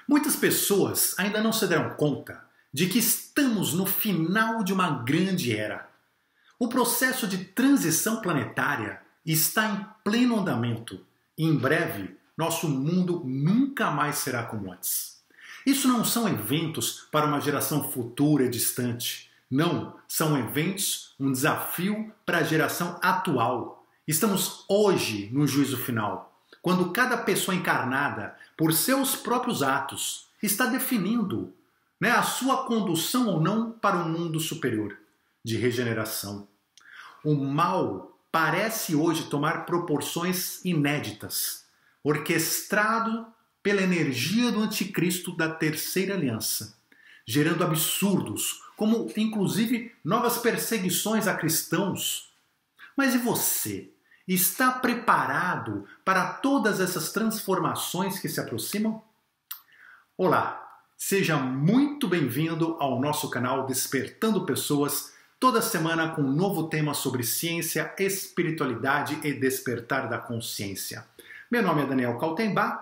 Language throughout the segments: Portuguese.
Muitas pessoas ainda não se deram conta de que estamos no final de uma grande era. O processo de transição planetária está em pleno andamento e em breve nosso mundo nunca mais será como antes. Isso não são eventos para uma geração futura e distante. Não, são eventos, um desafio para a geração atual. Estamos hoje no juízo final, quando cada pessoa encarnada, por seus próprios atos, está definindo a sua condução ou não para um mundo superior, de regeneração. O mal parece hoje tomar proporções inéditas, orquestrado pela energia do anticristo da Terceira Aliança, gerando absurdos, como inclusive novas perseguições a cristãos. Mas e você? Está preparado para todas essas transformações que se aproximam? Olá, seja muito bem-vindo ao nosso canal Despertando Pessoas, toda semana com um novo tema sobre ciência, espiritualidade e despertar da consciência. Meu nome é Daniel Kaltenbach,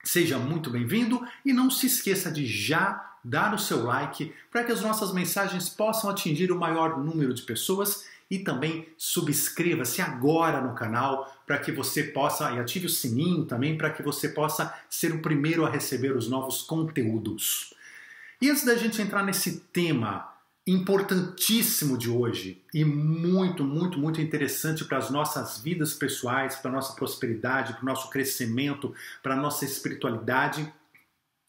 seja muito bem-vindo e não se esqueça de já dar o seu like para que as nossas mensagens possam atingir o maior número de pessoas e também subscreva-se agora no canal para que você possa, e ative o sininho também, para que você possa ser o primeiro a receber os novos conteúdos. E antes da gente entrar nesse tema importantíssimo de hoje e muito interessante para as nossas vidas pessoais, para a nossa prosperidade, para o nosso crescimento, para a nossa espiritualidade,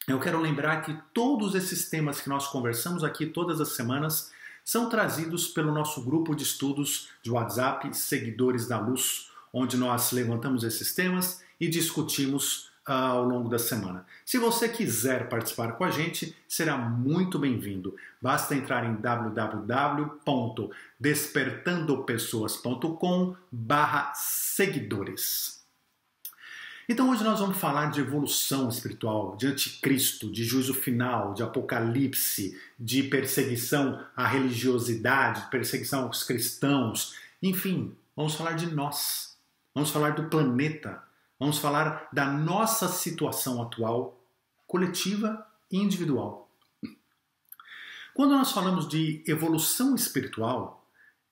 eu quero lembrar que todos esses temas que nós conversamos aqui todas as semanas são trazidos pelo nosso grupo de estudos de WhatsApp, Seguidores da Luz, onde nós levantamos esses temas e discutimos ao longo da semana. Se você quiser participar com a gente, será muito bem-vindo. Basta entrar em www.despertandopessoas.com/seguidores. Então hoje nós vamos falar de evolução espiritual, de anticristo, de juízo final, de apocalipse, de perseguição à religiosidade, perseguição aos cristãos. Enfim, vamos falar de nós, vamos falar do planeta, vamos falar da nossa situação atual, coletiva e individual. Quando nós falamos de evolução espiritual,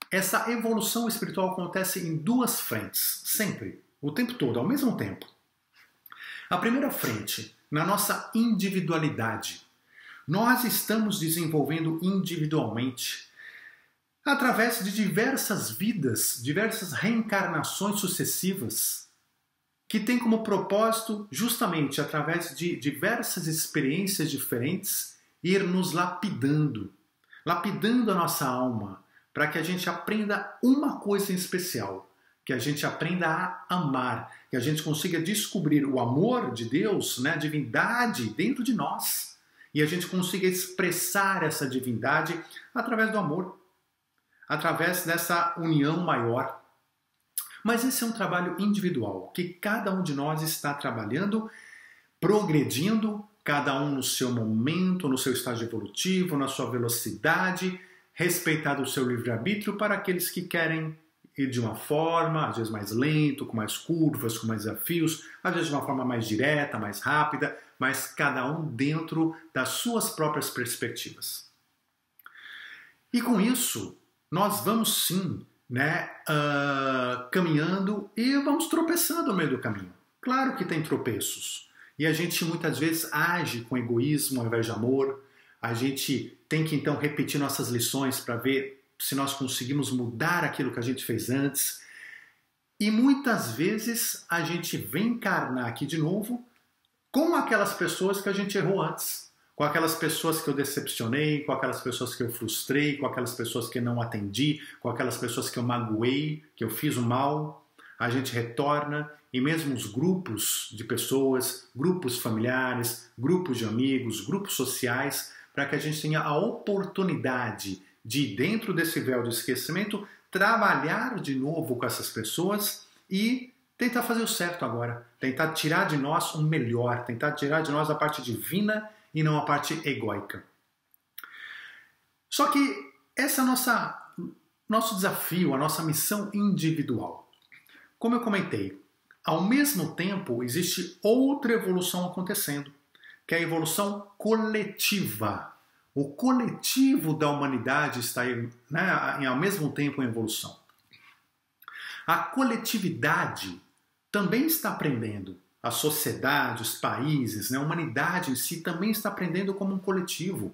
essa evolução espiritual acontece em duas frentes, sempre, o tempo todo, ao mesmo tempo. A primeira frente, na nossa individualidade. Nós estamos desenvolvendo individualmente, através de diversas vidas, diversas reencarnações sucessivas, que tem como propósito, justamente através de diversas experiências diferentes, ir nos lapidando a nossa alma, para que a gente aprenda uma coisa em especial, que a gente aprenda a amar, que a gente consiga descobrir o amor de Deus, a divindade dentro de nós, e a gente consiga expressar essa divindade através do amor, através dessa união maior. Mas esse é um trabalho individual, que cada um de nós está trabalhando, progredindo, cada um no seu momento, no seu estágio evolutivo, na sua velocidade, respeitado o seu livre-arbítrio para aqueles que querem ir de uma forma, às vezes mais lento, com mais curvas, com mais desafios, às vezes de uma forma mais direta, mais rápida, mas cada um dentro das suas próprias perspectivas. E com isso, nós vamos sim, caminhando e vamos tropeçando no meio do caminho. Claro que tem tropeços. E a gente muitas vezes age com egoísmo ao invés de amor. A gente tem que então repetir nossas lições para ver se nós conseguimos mudar aquilo que a gente fez antes. E muitas vezes a gente vem encarnar aqui de novo com aquelas pessoas que a gente errou antes, com aquelas pessoas que eu decepcionei, com aquelas pessoas que eu frustrei, com aquelas pessoas que eu não atendi, com aquelas pessoas que eu magoei, que eu fiz o mal. A gente retorna e mesmo os grupos de pessoas, grupos familiares, grupos de amigos, grupos sociais, para que a gente tenha a oportunidade de, dentro desse véu de esquecimento, trabalhar de novo com essas pessoas e tentar fazer o certo agora. Tentar tirar de nós o melhor, tentar tirar de nós a parte divina e não a parte egóica. Só que essa é nosso desafio, a nossa missão individual. Como eu comentei, ao mesmo tempo existe outra evolução acontecendo. que é a evolução coletiva. O coletivo da humanidade está, né, ao mesmo tempo em evolução. A coletividade também está aprendendo. A sociedade, os países, né, a humanidade em si também está aprendendo como um coletivo.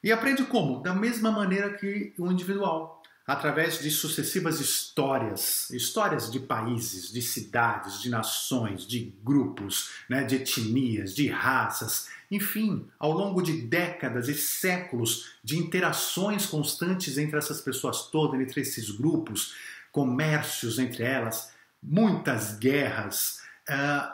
E aprende como? Da mesma maneira que o individual. Através de sucessivas histórias de países, de cidades, de nações, de grupos, né, de etnias, de raças, enfim, ao longo de décadas e séculos de interações constantes entre essas pessoas todas, entre esses grupos, comércios entre elas, muitas guerras,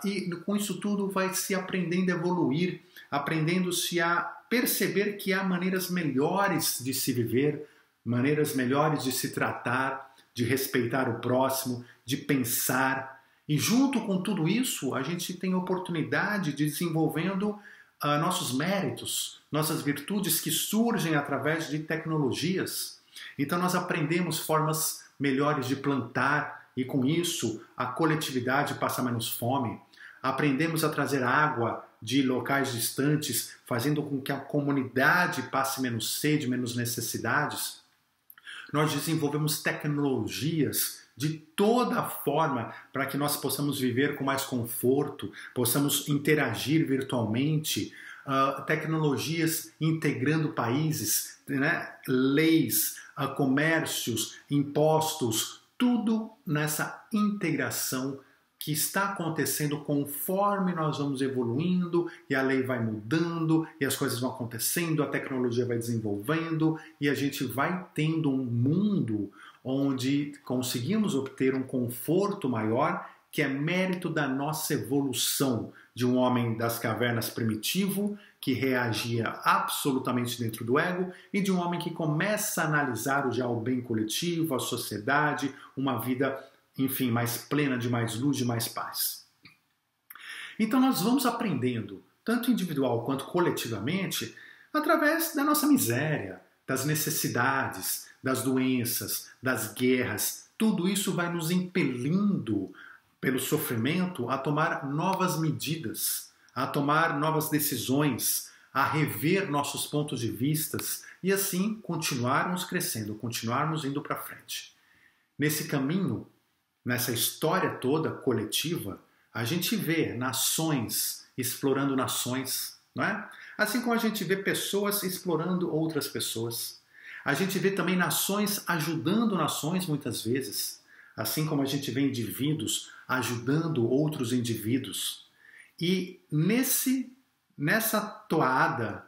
e com isso tudo vai se aprendendo a evoluir, aprendendo-se a perceber que há maneiras melhores de se viver, maneiras melhores de se tratar, de respeitar o próximo, de pensar. E junto com tudo isso, a gente tem a oportunidade de desenvolvendo nossos méritos, nossas virtudes que surgem através de tecnologias. Então nós aprendemos formas melhores de plantar e com isso a coletividade passa menos fome. Aprendemos a trazer água de locais distantes, fazendo com que a comunidade passe menos sede, menos necessidades. Nós desenvolvemos tecnologias de toda forma para que nós possamos viver com mais conforto, possamos interagir virtualmente, tecnologias integrando países, né? Leis, comércios, impostos, tudo nessa integração que está acontecendo conforme nós vamos evoluindo e a lei vai mudando e as coisas vão acontecendo, a tecnologia vai desenvolvendo e a gente vai tendo um mundo onde conseguimos obter um conforto maior que é mérito da nossa evolução de um homem das cavernas primitivo que reagia absolutamente dentro do ego e de um homem que começa a analisar já o bem coletivo, a sociedade, uma vida, enfim, mais plena, de mais luz, de mais paz. Então nós vamos aprendendo, tanto individual quanto coletivamente, através da nossa miséria, das necessidades, das doenças, das guerras. Tudo isso vai nos impelindo, pelo sofrimento, a tomar novas medidas, a tomar novas decisões, a rever nossos pontos de vistas e assim continuarmos crescendo, continuarmos indo para frente. Nesse caminho, nessa história toda coletiva, a gente vê nações explorando nações, não é? Assim como a gente vê pessoas explorando outras pessoas. A gente vê também nações ajudando nações muitas vezes, assim como a gente vê indivíduos ajudando outros indivíduos. E nessa toada,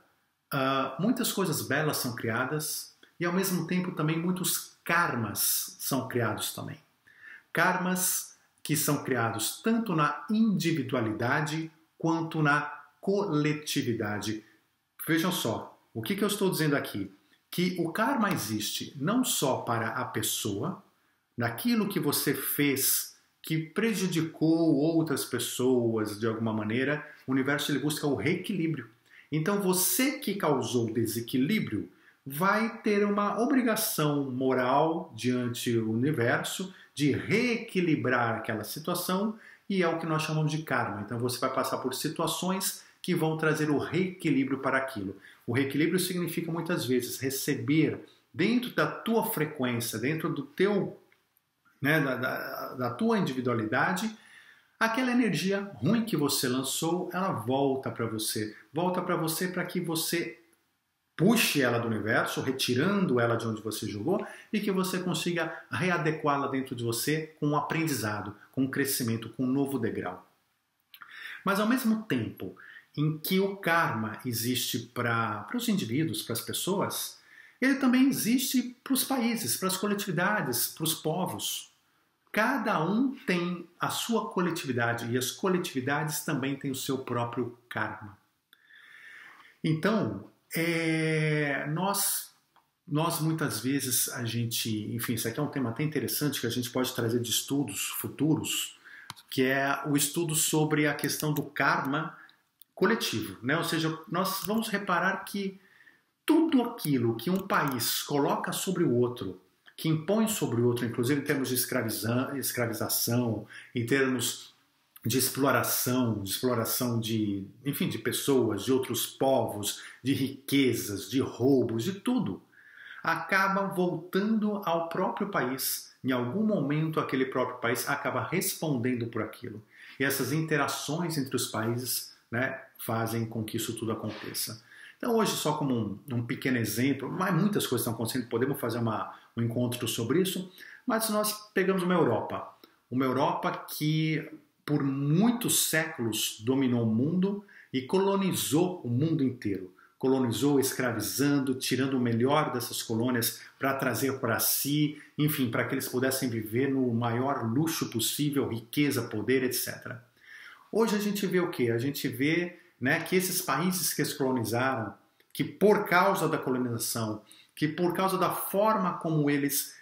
muitas coisas belas são criadas e ao mesmo tempo também muitos karmas são criados também. Karmas que são criados tanto na individualidade quanto na coletividade. Vejam só, o que eu estou dizendo aqui? Que o karma existe não só para a pessoa, naquilo que você fez que prejudicou outras pessoas de alguma maneira, o universo ele busca o reequilíbrio. Então você que causou desequilíbrio vai ter uma obrigação moral diante do universo de reequilibrar aquela situação e é o que nós chamamos de karma. Então você vai passar por situações que vão trazer o reequilíbrio para aquilo. O reequilíbrio significa muitas vezes receber dentro da tua frequência, dentro do teu, né, da tua individualidade, aquela energia ruim que você lançou, ela volta para você. Volta para você para que você puxe ela do universo, retirando ela de onde você jogou, e que você consiga readequá-la dentro de você com um aprendizado, com um crescimento, com um novo degrau. Mas ao mesmo tempo em que o karma existe para os indivíduos, para as pessoas, ele também existe para os países, para as coletividades, para os povos. Cada um tem a sua coletividade e as coletividades também têm o seu próprio karma. Então, nós muitas vezes, enfim, isso aqui é um tema até interessante que a gente pode trazer de estudos futuros, que é o estudo sobre a questão do karma coletivo, né? Ou seja, nós vamos reparar que tudo aquilo que um país coloca sobre o outro, que impõe sobre o outro, inclusive em termos de escravização, em termos de exploração de, enfim, de pessoas, de outros povos, de riquezas, de roubos, de tudo, acaba voltando ao próprio país. Em algum momento, aquele próprio país acaba respondendo por aquilo. E essas interações entre os países, né, fazem com que isso tudo aconteça. Então, hoje, só como um pequeno exemplo, mas muitas coisas estão acontecendo, podemos fazer um encontro sobre isso, mas nós pegamos uma Europa que por muitos séculos dominou o mundo e colonizou o mundo inteiro. Colonizou, escravizando, tirando o melhor dessas colônias para trazer para si, enfim, para que eles pudessem viver no maior luxo possível, riqueza, poder, etc. Hoje a gente vê o quê? A gente vê, né, que esses países que eles colonizaram, que por causa da colonização, que por causa da forma como eles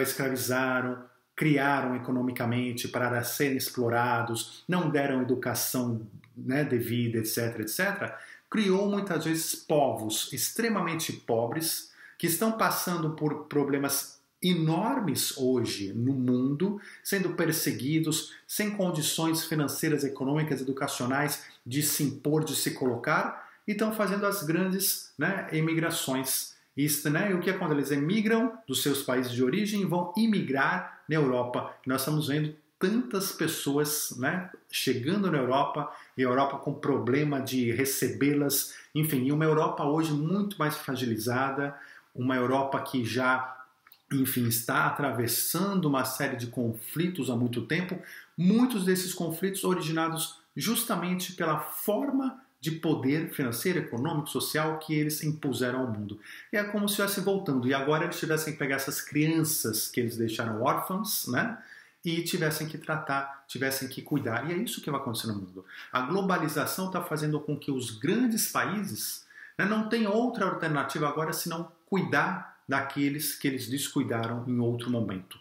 escravizaram, criaram economicamente para serem explorados, não deram educação, né, devida, etc., etc., criou muitas vezes povos extremamente pobres que estão passando por problemas enormes hoje no mundo, sendo perseguidos, sem condições financeiras, econômicas, educacionais de se impor, de se colocar, e estão fazendo as grandes, né, emigrações. Isso, né? E o que acontece? Eles emigram dos seus países de origem e vão imigrar na Europa. Nós estamos vendo tantas pessoas, né, chegando na Europa, e a Europa com problema de recebê-las, enfim, e uma Europa hoje muito mais fragilizada, uma Europa que já, enfim, está atravessando uma série de conflitos há muito tempo, muitos desses conflitos originados justamente pela forma de poder financeiro, econômico, social que eles impuseram ao mundo. E é como se estivesse voltando, e agora eles tivessem que pegar essas crianças que eles deixaram órfãs, né, e tivessem que tratar, tivessem que cuidar. E é isso que vai acontecer no mundo. A globalização está fazendo com que os grandes países, né, não tenham outra alternativa agora senão cuidar daqueles que eles descuidaram em outro momento,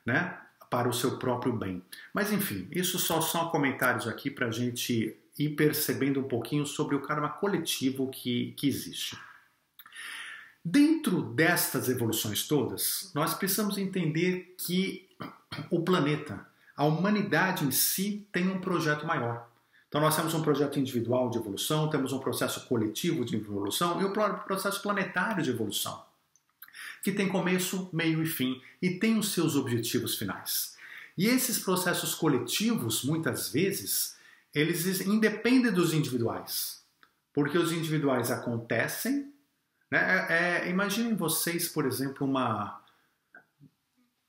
né, para o seu próprio bem. Mas enfim, isso só são comentários aqui para a gente ir percebendo um pouquinho sobre o karma coletivo que existe. Dentro destas evoluções todas, nós precisamos entender que o planeta, a humanidade em si, tem um projeto maior. Então nós temos um projeto individual de evolução, temos um processo coletivo de evolução e o processo planetário de evolução, que tem começo, meio e fim e tem os seus objetivos finais. E esses processos coletivos, muitas vezes, eles independem dos individuais, porque os individuais acontecem, né? Imaginem vocês, por exemplo,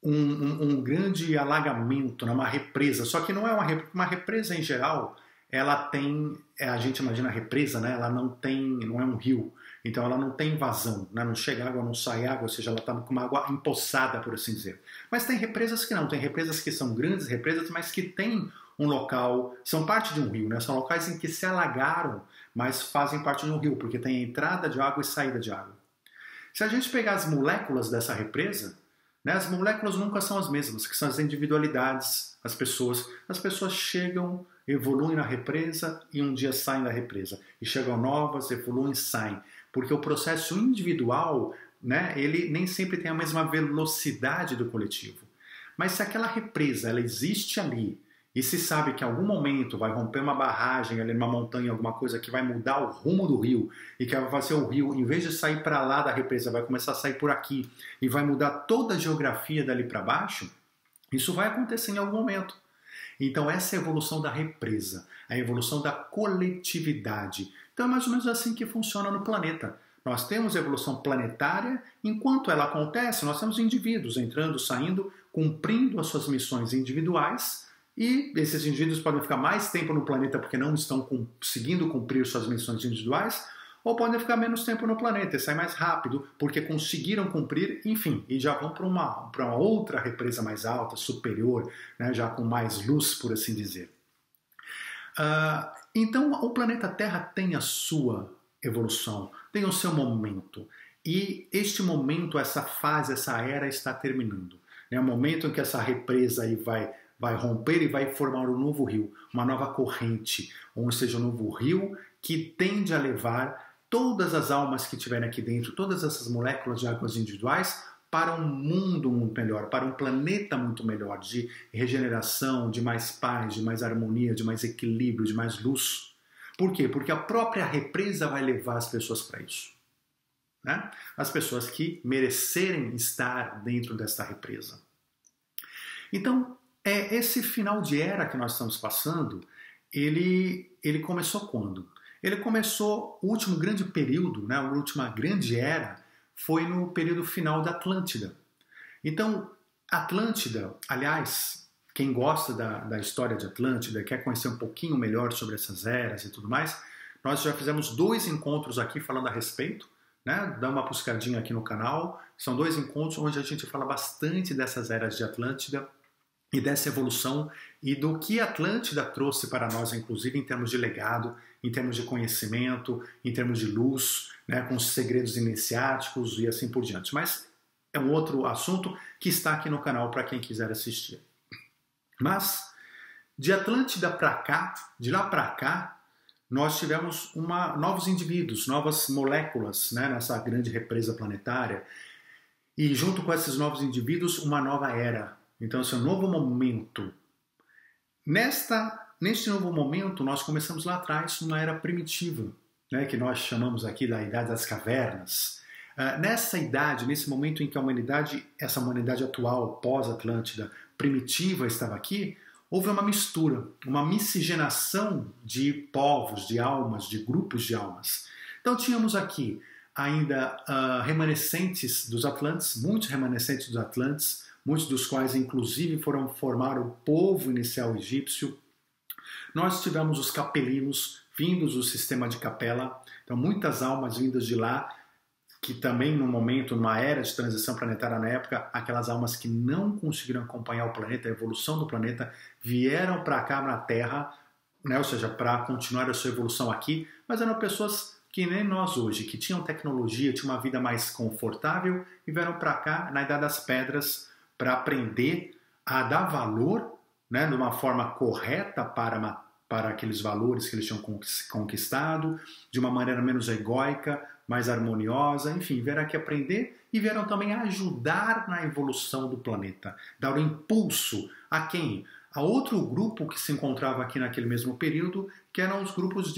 um grande alagamento, né? Uma represa, só que não é uma represa em geral, ela tem, a gente imagina a represa, né? Ela não é um rio, então ela não tem vazão, né? Não chega água, não sai água, ou seja, ela está com uma água empoçada, por assim dizer. Mas tem represas que não, tem represas que são grandes represas, mas que têm um local, são parte de um rio, né? São locais em que se alagaram, mas fazem parte de um rio, porque tem entrada de água e saída de água. Se a gente pegar as moléculas dessa represa, né, as moléculas nunca são as mesmas, que são as individualidades, as pessoas chegam, evoluem na represa e um dia saem da represa. E chegam novas, evoluem e saem. Porque o processo individual, né, ele nem sempre tem a mesma velocidade do coletivo. Mas se aquela represa ela existe ali, e se sabe que em algum momento vai romper uma barragem ali numa montanha, alguma coisa que vai mudar o rumo do rio, e que vai fazer o rio, em vez de sair para lá da represa, vai começar a sair por aqui, e vai mudar toda a geografia dali para baixo, isso vai acontecer em algum momento. Então essa é a evolução da represa, a evolução da coletividade. Então é mais ou menos assim que funciona no planeta. Nós temos a evolução planetária, enquanto ela acontece, nós temos indivíduos entrando, saindo, cumprindo as suas missões individuais, e esses indivíduos podem ficar mais tempo no planeta porque não estão conseguindo cumprir suas missões individuais, ou podem ficar menos tempo no planeta e sair mais rápido porque conseguiram cumprir, enfim, e já vão para uma outra represa mais alta, superior, né, já com mais luz, por assim dizer. Então, o planeta Terra tem a sua evolução, tem o seu momento. E este momento, essa fase, essa era está terminando. É o momento em que essa represa aí vai romper e vai formar um novo rio, uma nova corrente, ou seja, um novo rio que tende a levar todas as almas que estiverem aqui dentro, todas essas moléculas de águas individuais, para um mundo muito melhor, para um planeta muito melhor, de regeneração, de mais paz, de mais harmonia, de mais equilíbrio, de mais luz. Por quê? Porque a própria represa vai levar as pessoas para isso. Né? As pessoas que merecerem estar dentro desta represa. Então, esse final de era que nós estamos passando, ele começou quando? Ele começou, o último grande período, né, a última grande era, foi no período final da Atlântida. Então, Atlântida, aliás, quem gosta da história de Atlântida, quer conhecer um pouquinho melhor sobre essas eras e tudo mais, nós já fizemos 2 encontros aqui falando a respeito, né? Dá uma buscadinha aqui no canal, são 2 encontros onde a gente fala bastante dessas eras de Atlântida e dessa evolução e do que a Atlântida trouxe para nós, inclusive em termos de legado, em termos de conhecimento, em termos de luz, né, com os segredos iniciáticos e assim por diante. Mas é um outro assunto que está aqui no canal para quem quiser assistir. Mas, de Atlântida para cá, de lá para cá, nós tivemos novos indivíduos, novas moléculas, né, nessa grande represa planetária. E junto com esses novos indivíduos, uma nova era. Então, esse é um novo momento. Neste novo momento, nós começamos lá atrás uma era primitiva, né, que nós chamamos aqui da Idade das Cavernas. Nessa idade, nesse momento em que a humanidade, essa humanidade atual, pós-Atlântida, primitiva, estava aqui, houve uma mistura, uma miscigenação de povos, de almas, de grupos de almas. Então tínhamos aqui ainda remanescentes dos Atlantes, muitos remanescentes dos Atlantes, muitos dos quais inclusive foram formar o povo inicial egípcio. Nós tivemos os capelinos vindos do sistema de Capela, então muitas almas vindas de lá, que também no momento, numa era de transição planetária na época, aquelas almas que não conseguiram acompanhar o planeta, a evolução do planeta, vieram para cá na Terra, né, ou seja, para continuar a sua evolução aqui, mas eram pessoas que nem nós hoje, que tinham tecnologia, tinham uma vida mais confortável e vieram para cá na Idade das Pedras para aprender a dar valor, né, de uma forma correta para aqueles valores que eles tinham conquistado, de uma maneira menos egóica, mais harmoniosa, enfim, vieram aqui aprender e vieram também ajudar na evolução do planeta, dar um impulso a quem? A outro grupo que se encontrava aqui naquele mesmo período, que eram os grupos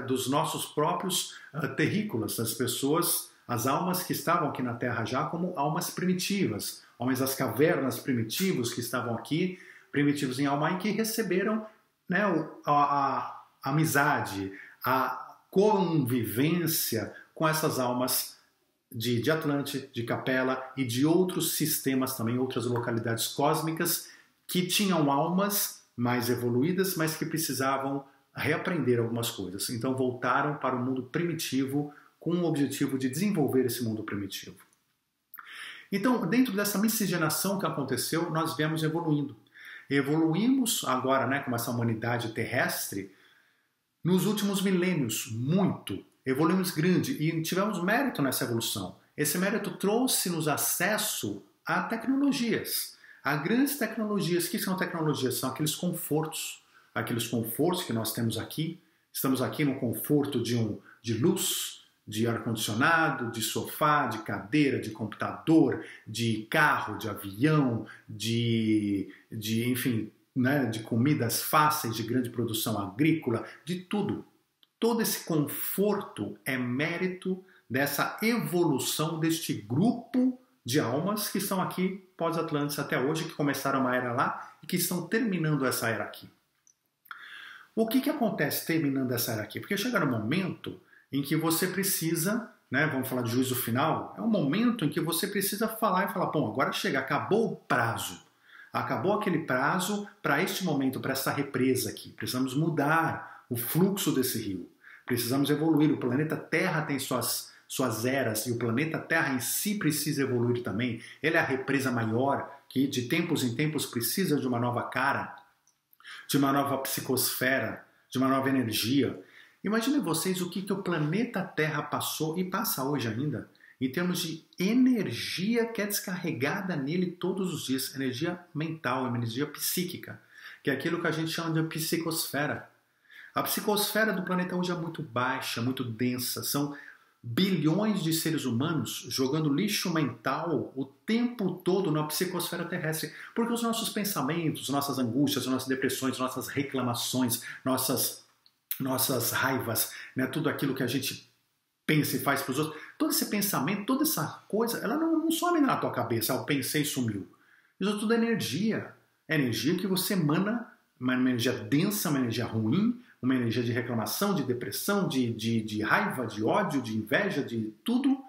dos nossos próprios terrícolas, das pessoas, as almas que estavam aqui na Terra já como almas primitivas, homens das cavernas primitivos que estavam aqui, primitivos em alma, e que receberam, né, a amizade, a convivência com essas almas de Atlante, de Capela e de outros sistemas também, outras localidades cósmicas que tinham almas mais evoluídas, mas que precisavam reaprender algumas coisas. Então voltaram para o mundo primitivo com o objetivo de desenvolver esse mundo primitivo. Então, dentro dessa miscigenação que aconteceu, nós viemos evoluindo. Evoluímos agora, né, como essa humanidade terrestre, nos últimos milênios, muito. Evoluímos grande e tivemos mérito nessa evolução. Esse mérito trouxe-nos acesso a tecnologias, a grandes tecnologias. O que são tecnologias? São aqueles confortos que nós temos aqui. Estamos aqui no conforto de luz, de ar-condicionado, de sofá, de cadeira, de computador, de carro, de avião, enfim, né, de comidas fáceis, de grande produção agrícola, de tudo. Todo esse conforto é mérito dessa evolução deste grupo de almas que estão aqui pós-Atlantes até hoje, que começaram uma era lá e que estão terminando essa era aqui. O que acontece terminando essa era aqui? Porque chega um momento em que você precisa, né, vamos falar de juízo final, é um momento em que você precisa falar e falar, bom, agora chega, acabou o prazo. Acabou aquele prazo para este momento, para essa represa aqui. Precisamos mudar o fluxo desse rio. Precisamos evoluir. O planeta Terra tem suas eras e o planeta Terra em si precisa evoluir também. Ele é a represa maior que de tempos em tempos precisa de uma nova cara, de uma nova psicosfera, de uma nova energia. Imaginem vocês o que o planeta Terra passou e passa hoje ainda, em termos de energia que é descarregada nele todos os dias, energia mental, energia psíquica, que é aquilo que a gente chama de psicosfera. A psicosfera do planeta hoje é muito baixa, muito densa, são bilhões de seres humanos jogando lixo mental o tempo todo na psicosfera terrestre. Porque os nossos pensamentos, nossas angústias, nossas depressões, nossas reclamações, nossas raivas, né, tudo aquilo que a gente pensa e faz para os outros, todo esse pensamento, toda essa coisa, ela não some na tua cabeça, eu pensei e sumiu. Isso tudo é energia. É energia que você emana, uma energia densa, uma energia ruim, uma energia de reclamação, de depressão, de raiva, de ódio, de inveja, de tudo,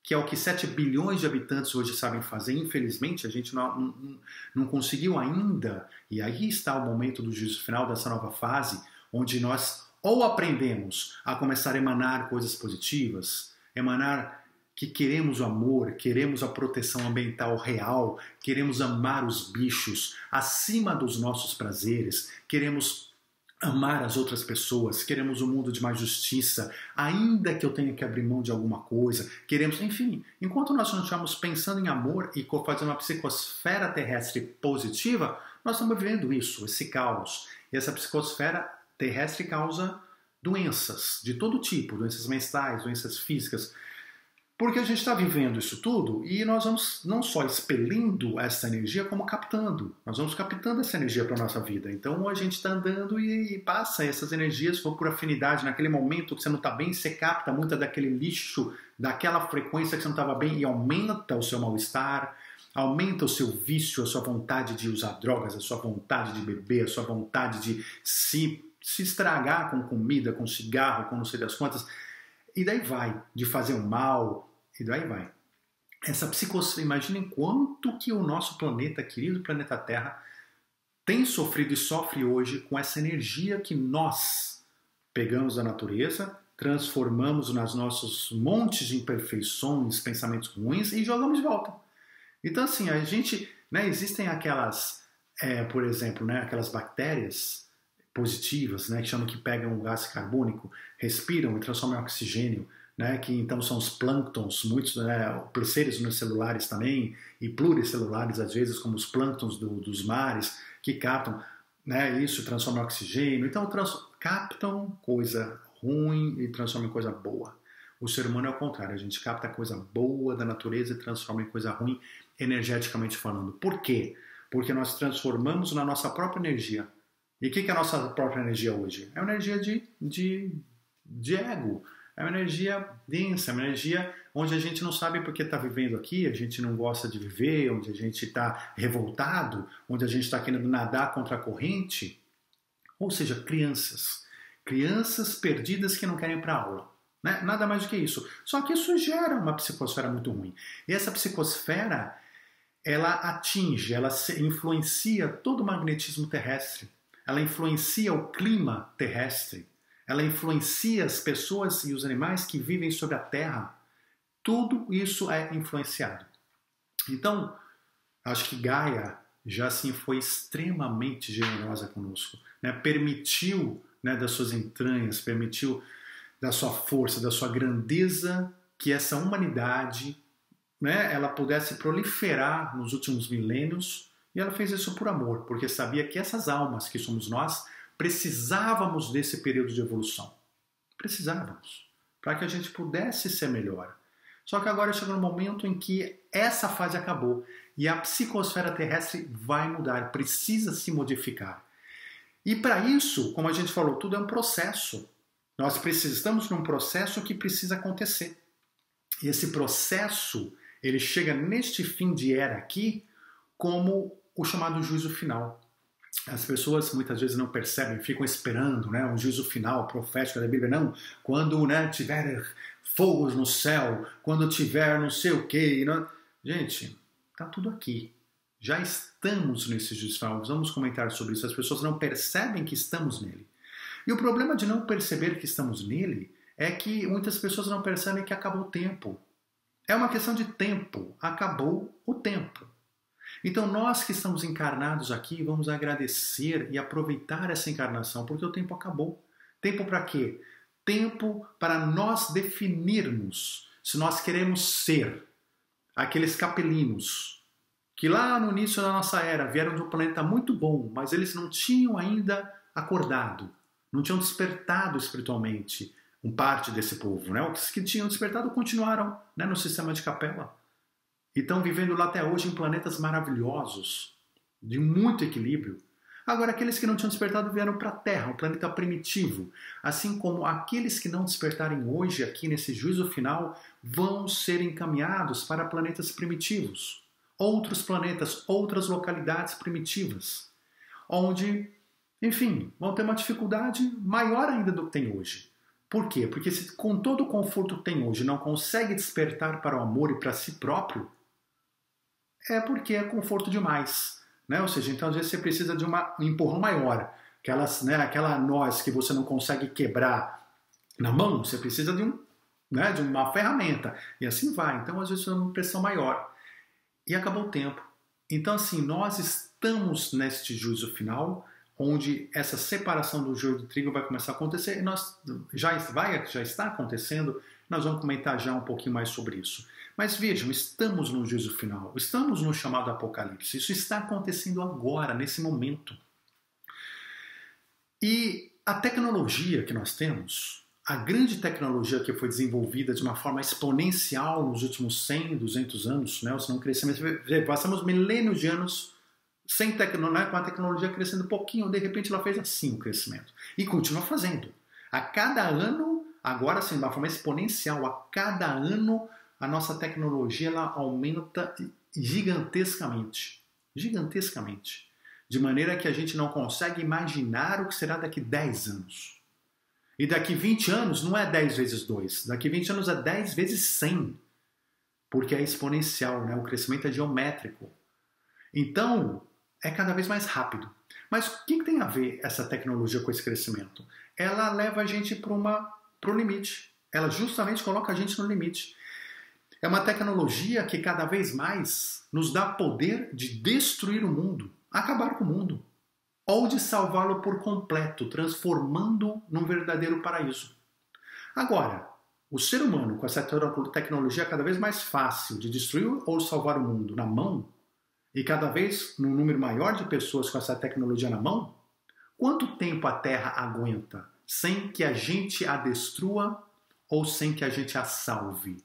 que é o que 7 bilhões de habitantes hoje sabem fazer. Infelizmente, a gente não conseguiu ainda, e aí está o momento do juízo final dessa nova fase, onde nós ou aprendemos a começar a emanar coisas positivas, emanar que queremos o amor, queremos a proteção ambiental real, queremos amar os bichos acima dos nossos prazeres, queremos amar as outras pessoas, queremos um mundo de mais justiça, ainda que eu tenha que abrir mão de alguma coisa, queremos, enfim, enquanto nós não estivermos pensando em amor e fazendo uma psicosfera terrestre positiva, nós estamos vivendo isso, esse caos. E essa psicosfera terrestre causa doenças de todo tipo, doenças mentais, doenças físicas, porque a gente está vivendo isso tudo e nós vamos não só expelindo essa energia, como captando. Nós vamos captando essa energia para a nossa vida. Então a gente está andando e passa essas energias, for por afinidade, naquele momento que você não está bem, você capta muita daquele lixo, daquela frequência que você não estava bem e aumenta o seu mal-estar, aumenta o seu vício, a sua vontade de usar drogas, a sua vontade de beber, a sua vontade de se estragar com comida, com cigarro, com não sei das quantas. E daí vai, de fazer o mal, e daí vai. Essa psicosfera, imaginem quanto que o nosso planeta, querido planeta Terra, tem sofrido e sofre hoje com essa energia que nós pegamos da natureza, transformamos nas nossos montes de imperfeições, pensamentos ruins e jogamos de volta. Então assim, a gente, né, existem aquelas, por exemplo, né, aquelas bactérias positivas, né, que chamam que pegam o gás carbônico, respiram e transformam em oxigênio, né, que então são os plânctons, muitos, né, seres unicelulares também, e pluricelulares às vezes, como os plânctons dos mares, que captam, né, isso, transformam em oxigênio, então captam coisa ruim e transformam em coisa boa. O ser humano é o contrário, a gente capta coisa boa da natureza e transforma em coisa ruim, energeticamente falando. Por quê? Porque nós transformamos na nossa própria energia. E o que é a nossa própria energia hoje? É uma energia de ego, é uma energia densa, é uma energia onde a gente não sabe porque está vivendo aqui, a gente não gosta de viver, onde a gente está revoltado, onde a gente está querendo nadar contra a corrente. Ou seja, crianças perdidas que não querem ir para a aula. Né? Nada mais do que isso. Só que isso gera uma psicosfera muito ruim. E essa psicosfera, ela atinge, ela influencia todo o magnetismo terrestre. Ela influencia o clima terrestre, ela influencia as pessoas e os animais que vivem sobre a Terra. Tudo isso é influenciado. Então, acho que Gaia já assim foi extremamente generosa conosco, né? Permitiu, né, das suas entranhas, permitiu da sua força, da sua grandeza, que essa humanidade, né, ela pudesse proliferar nos últimos milênios. E ela fez isso por amor, porque sabia que essas almas que somos nós precisávamos desse período de evolução. Precisávamos, para que a gente pudesse ser melhor. Só que agora chegou um momento em que essa fase acabou e a psicosfera terrestre vai mudar, precisa se modificar. E para isso, como a gente falou, tudo é um processo. Nós estamos num processo que precisa acontecer. E esse processo, ele chega neste fim de era aqui como o chamado juízo final. As pessoas muitas vezes não percebem, ficam esperando, né, um juízo final profético da Bíblia. Não, quando, né, tiver fogos no céu, quando tiver não sei o quê. Não... Gente, está tudo aqui. Já estamos nesse juízo final. Vamos comentar sobre isso. As pessoas não percebem que estamos nele. E o problema de não perceber que estamos nele é que muitas pessoas não percebem que acabou o tempo. É uma questão de tempo. Acabou o tempo. Então nós que estamos encarnados aqui vamos agradecer e aproveitar essa encarnação, porque o tempo acabou. Tempo para quê? Tempo para nós definirmos se nós queremos ser aqueles capelinos que lá no início da nossa era vieram de um planeta muito bom, mas eles não tinham ainda acordado, não tinham despertado espiritualmente. parte desse povo, né? Os que tinham despertado continuaram, né, no sistema de Capella. E estão vivendo lá até hoje em planetas maravilhosos, de muito equilíbrio. Agora, aqueles que não tinham despertado vieram para a Terra, um planeta primitivo. Assim como aqueles que não despertarem hoje, aqui nesse juízo final, vão ser encaminhados para planetas primitivos. Outros planetas, outras localidades primitivas. Onde, enfim, vão ter uma dificuldade maior ainda do que tem hoje. Por quê? Porque se com todo o conforto que tem hoje não consegue despertar para o amor e para si próprio, é porque é conforto demais. Né? Ou seja, então às vezes você precisa de um empurrão maior. Aquela noz que você não consegue quebrar na mão, você precisa de uma ferramenta. E assim vai. Então às vezes é uma pressão maior. E acabou o tempo. Então assim, nós estamos neste juízo final, onde essa separação do joio do trigo vai começar a acontecer. E já está acontecendo. Nós vamos comentar já um pouquinho mais sobre isso. Mas vejam, estamos no juízo final, estamos no chamado Apocalipse. Isso está acontecendo agora, nesse momento. E a tecnologia que nós temos, a grande tecnologia que foi desenvolvida de uma forma exponencial nos últimos 100, 200 anos, né? Se não crescimento, passamos milênios de anos sem tecnologia, com a tecnologia crescendo um pouquinho, de repente ela fez assim o crescimento. E continua fazendo. A cada ano, agora sim, de uma forma exponencial, a cada ano a nossa tecnologia ela aumenta gigantescamente. Gigantescamente. De maneira que a gente não consegue imaginar o que será daqui 10 anos. E daqui 20 anos não é 10 vezes 2. Daqui 20 anos é 10 vezes 100. Porque é exponencial, né? O crescimento é geométrico. Então, é cada vez mais rápido. Mas o que tem a ver essa tecnologia com esse crescimento? Ela leva a gente para o limite. Ela justamente coloca a gente no limite. É uma tecnologia que cada vez mais nos dá poder de destruir o mundo, acabar com o mundo, ou de salvá-lo por completo, transformando num verdadeiro paraíso. Agora, o ser humano, com essa tecnologia cada vez mais fácil de destruir ou salvar o mundo na mão, e cada vez num número maior de pessoas com essa tecnologia na mão, quanto tempo a Terra aguenta sem que a gente a destrua ou sem que a gente a salve?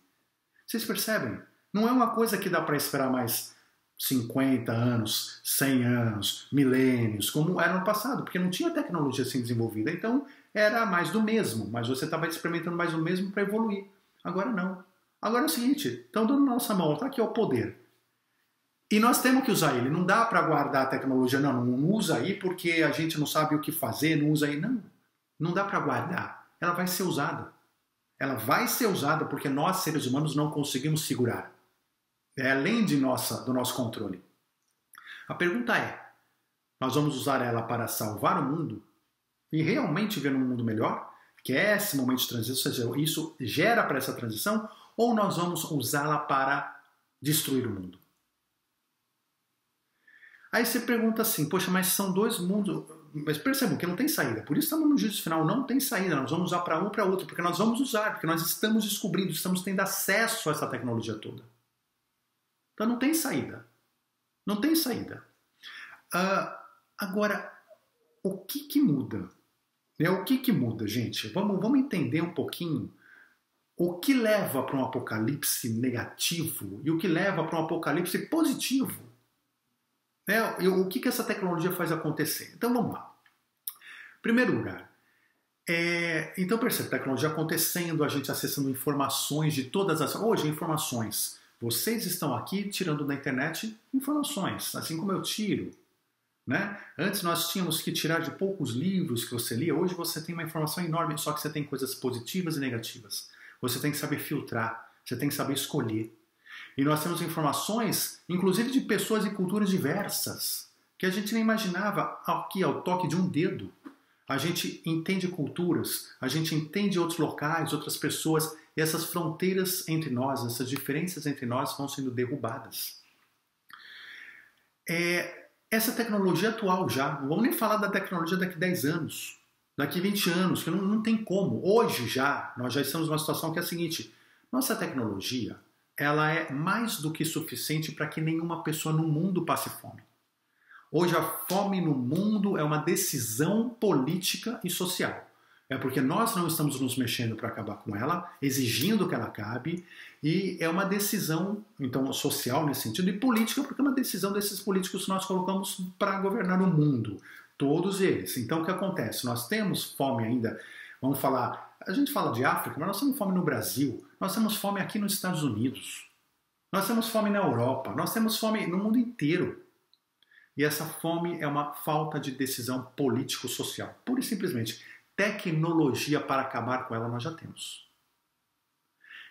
Vocês percebem? Não é uma coisa que dá para esperar mais 50 anos, 100 anos, milênios, como era no passado, porque não tinha tecnologia assim desenvolvida. Então era mais do mesmo, mas você estava experimentando mais do mesmo para evoluir. Agora não. Agora é o seguinte, estão dando na nossa mão, está aqui o poder. E nós temos que usar ele. Não dá para guardar a tecnologia, não usa aí porque a gente não sabe o que fazer, não usa aí. Não, não dá para guardar. Ela vai ser usada. Ela vai ser usada porque nós, seres humanos, não conseguimos segurar. É além do nosso controle. A pergunta é, nós vamos usar ela para salvar o mundo e realmente ver um mundo melhor? Que é esse momento de transição, isso gera para essa transição? Ou nós vamos usá-la para destruir o mundo? Aí você pergunta assim, poxa, mas são dois mundos... Mas percebam que não tem saída. Por isso estamos no juízo final, não tem saída. Nós vamos usar para um para outro, porque nós vamos usar, porque nós estamos descobrindo, estamos tendo acesso a essa tecnologia toda. Então não tem saída. Não tem saída. Agora, o que muda? O que muda, gente? Vamos entender um pouquinho o que leva para um apocalipse negativo e o que leva para um apocalipse positivo. O que essa tecnologia faz acontecer? Então vamos lá. Em primeiro lugar, então percebe, tecnologia acontecendo, a gente acessando informações de todas as... Hoje, informações. Vocês estão aqui tirando da internet informações, assim como eu tiro. Né? Antes nós tínhamos que tirar de poucos livros que você lia, hoje você tem uma informação enorme, só que você tem coisas positivas e negativas. Você tem que saber filtrar, você tem que saber escolher. E nós temos informações, inclusive de pessoas e culturas diversas, que a gente nem imaginava aqui ao toque de um dedo. A gente entende culturas, a gente entende outros locais, outras pessoas, e essas fronteiras entre nós, essas diferenças entre nós vão sendo derrubadas. Essa tecnologia atual já, não vamos nem falar da tecnologia daqui 10 anos, daqui 20 anos, que não tem como. Hoje já, nós já estamos numa situação que é a seguinte, nossa tecnologia, ela é mais do que suficiente para que nenhuma pessoa no mundo passe fome. Hoje a fome no mundo é uma decisão política e social. É porque nós não estamos nos mexendo para acabar com ela, exigindo que ela acabe, e é uma decisão, então, social nesse sentido, e política, porque é uma decisão desses políticos que nós colocamos para governar o mundo, todos eles. Então, o que acontece? Nós temos fome ainda, vamos falar, a gente fala de África, mas nós temos fome no Brasil, nós temos fome aqui nos Estados Unidos, nós temos fome na Europa, nós temos fome no mundo inteiro. E essa fome é uma falta de decisão político-social, pura e simplesmente. Tecnologia para acabar com ela nós já temos.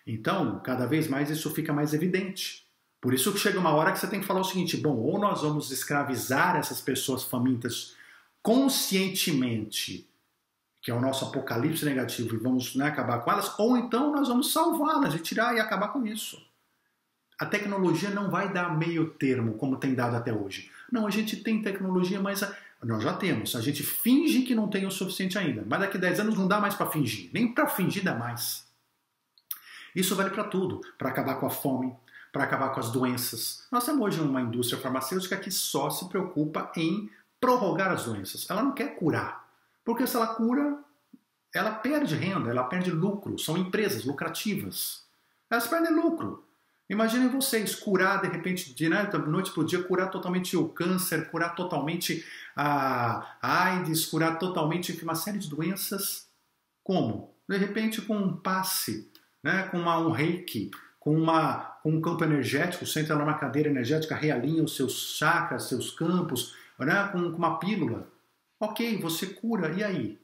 Então, cada vez mais isso fica mais evidente. Por isso que chega uma hora que você tem que falar o seguinte, bom, ou nós vamos escravizar essas pessoas famintas conscientemente, que é o nosso apocalipse negativo, e vamos acabar com elas, ou então nós vamos salvá-las e tirar e acabar com isso. A tecnologia não vai dar meio termo, como tem dado até hoje. Não, a gente tem tecnologia, mas nós já temos. A gente finge que não tem o suficiente ainda. Mas daqui a 10 anos não dá mais para fingir. Nem para fingir dá mais. Isso vale para tudo. Para acabar com a fome, para acabar com as doenças. Nós temos hoje uma indústria farmacêutica que só se preocupa em prorrogar as doenças. Ela não quer curar. Porque se ela cura, ela perde renda, ela perde lucro. São empresas lucrativas. Elas perdem lucro. Imaginem vocês curar, de repente, de noite para o dia, curar totalmente o câncer, curar totalmente a AIDS, curar totalmente uma série de doenças. Como? De repente com um passe, né? Com um reiki, com um campo energético, você entra numa cadeira energética, realinha os seus chakras, seus campos, né? Com uma pílula. Ok, você cura, e aí?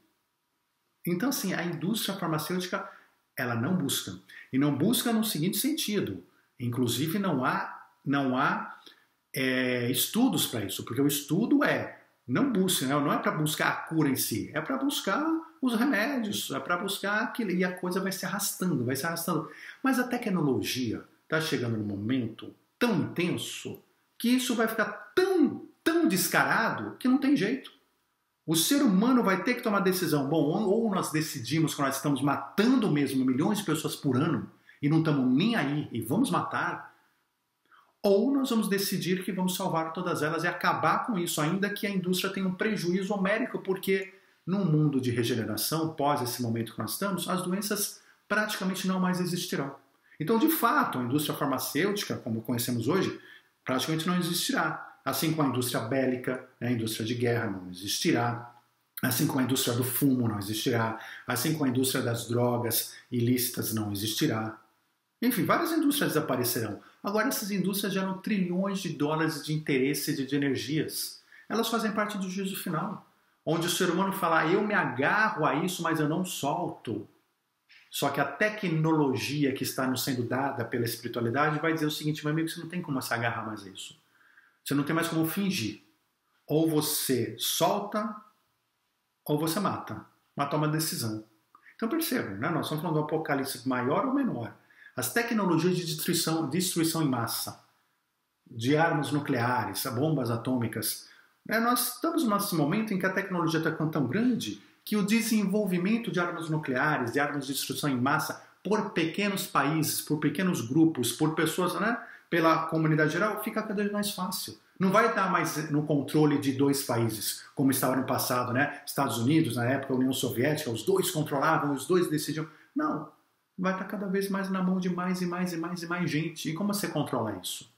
Então, assim, a indústria farmacêutica, ela não busca. E não busca no seguinte sentido. Inclusive não há estudos para isso, porque o estudo não busca, não é para buscar a cura em si, é para buscar os remédios, é para buscar aquilo, e a coisa vai se arrastando, vai se arrastando. Mas a tecnologia está chegando num momento tão intenso que isso vai ficar tão descarado que não tem jeito. O ser humano vai ter que tomar decisão. Bom, ou nós decidimos que nós estamos matando mesmo milhões de pessoas por ano, e não estamos nem aí e vamos matar, ou nós vamos decidir que vamos salvar todas elas e acabar com isso, ainda que a indústria tenha um prejuízo homérico, porque num mundo de regeneração, pós esse momento que nós estamos, as doenças praticamente não mais existirão. Então, de fato, a indústria farmacêutica, como conhecemos hoje, praticamente não existirá. Assim como a indústria bélica, a indústria de guerra não existirá. Assim como a indústria do fumo não existirá. Assim como a indústria das drogas ilícitas não existirá. Enfim, várias indústrias desaparecerão. Agora, essas indústrias geram trilhões de dólares de interesse de energias. Elas fazem parte do juízo final, onde o ser humano fala, eu me agarro a isso, mas eu não solto. Só que a tecnologia que está nos sendo dada pela espiritualidade vai dizer o seguinte, meu amigo, você não tem como se agarrar mais a isso. Você não tem mais como fingir. Ou você solta, ou você mata. Mas toma decisão. Então percebam, né? Nós estamos falando do apocalipse maior ou menor. As tecnologias de destruição em massa, de armas nucleares, bombas atômicas, nós estamos nesse momento em que a tecnologia está tão grande que o desenvolvimento de armas nucleares, de armas de destruição em massa, por pequenos países, por pequenos grupos, por pessoas, né, pela comunidade geral, fica cada vez mais fácil. Não vai estar mais no controle de dois países, como estava no passado, né? Estados Unidos, na época, a União Soviética, os dois controlavam, os dois decidiam. Não. Vai estar cada vez mais na mão de mais e mais gente. E como você controla isso?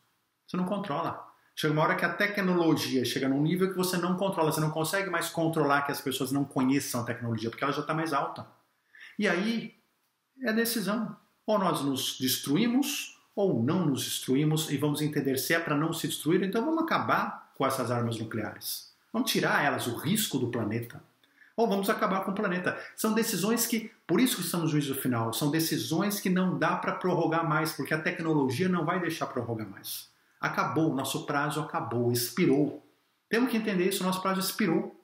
Você não controla. Chega uma hora que a tecnologia chega num nível que você não controla. Você não consegue mais controlar que as pessoas não conheçam a tecnologia, porque ela já está mais alta. E aí é decisão. Ou nós nos destruímos, ou não nos destruímos, e vamos entender se é para não se destruir, então vamos acabar com essas armas nucleares. Vamos tirar elas, o risco do planeta. Ou vamos acabar com o planeta. São decisões que, por isso que estamos no juízo final, são decisões que não dá para prorrogar mais, porque a tecnologia não vai deixar prorrogar mais. Acabou, nosso prazo acabou, expirou. Temos que entender isso, nosso prazo expirou.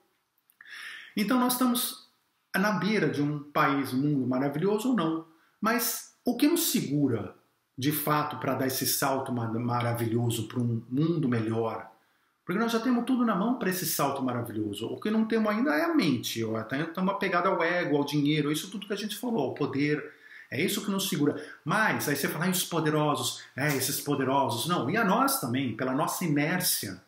Então nós estamos na beira de um país, mundo maravilhoso ou não. Mas o que nos segura, de fato, para dar esse salto maravilhoso para um mundo melhor? Porque nós já temos tudo na mão para esse salto maravilhoso. O que não temos ainda é a mente. Estamos apegados ao ego, ao dinheiro, isso tudo que a gente falou, ao poder. É isso que nos segura. Mas, aí você fala, os poderosos, esses poderosos. Não, e a nós também, pela nossa inércia.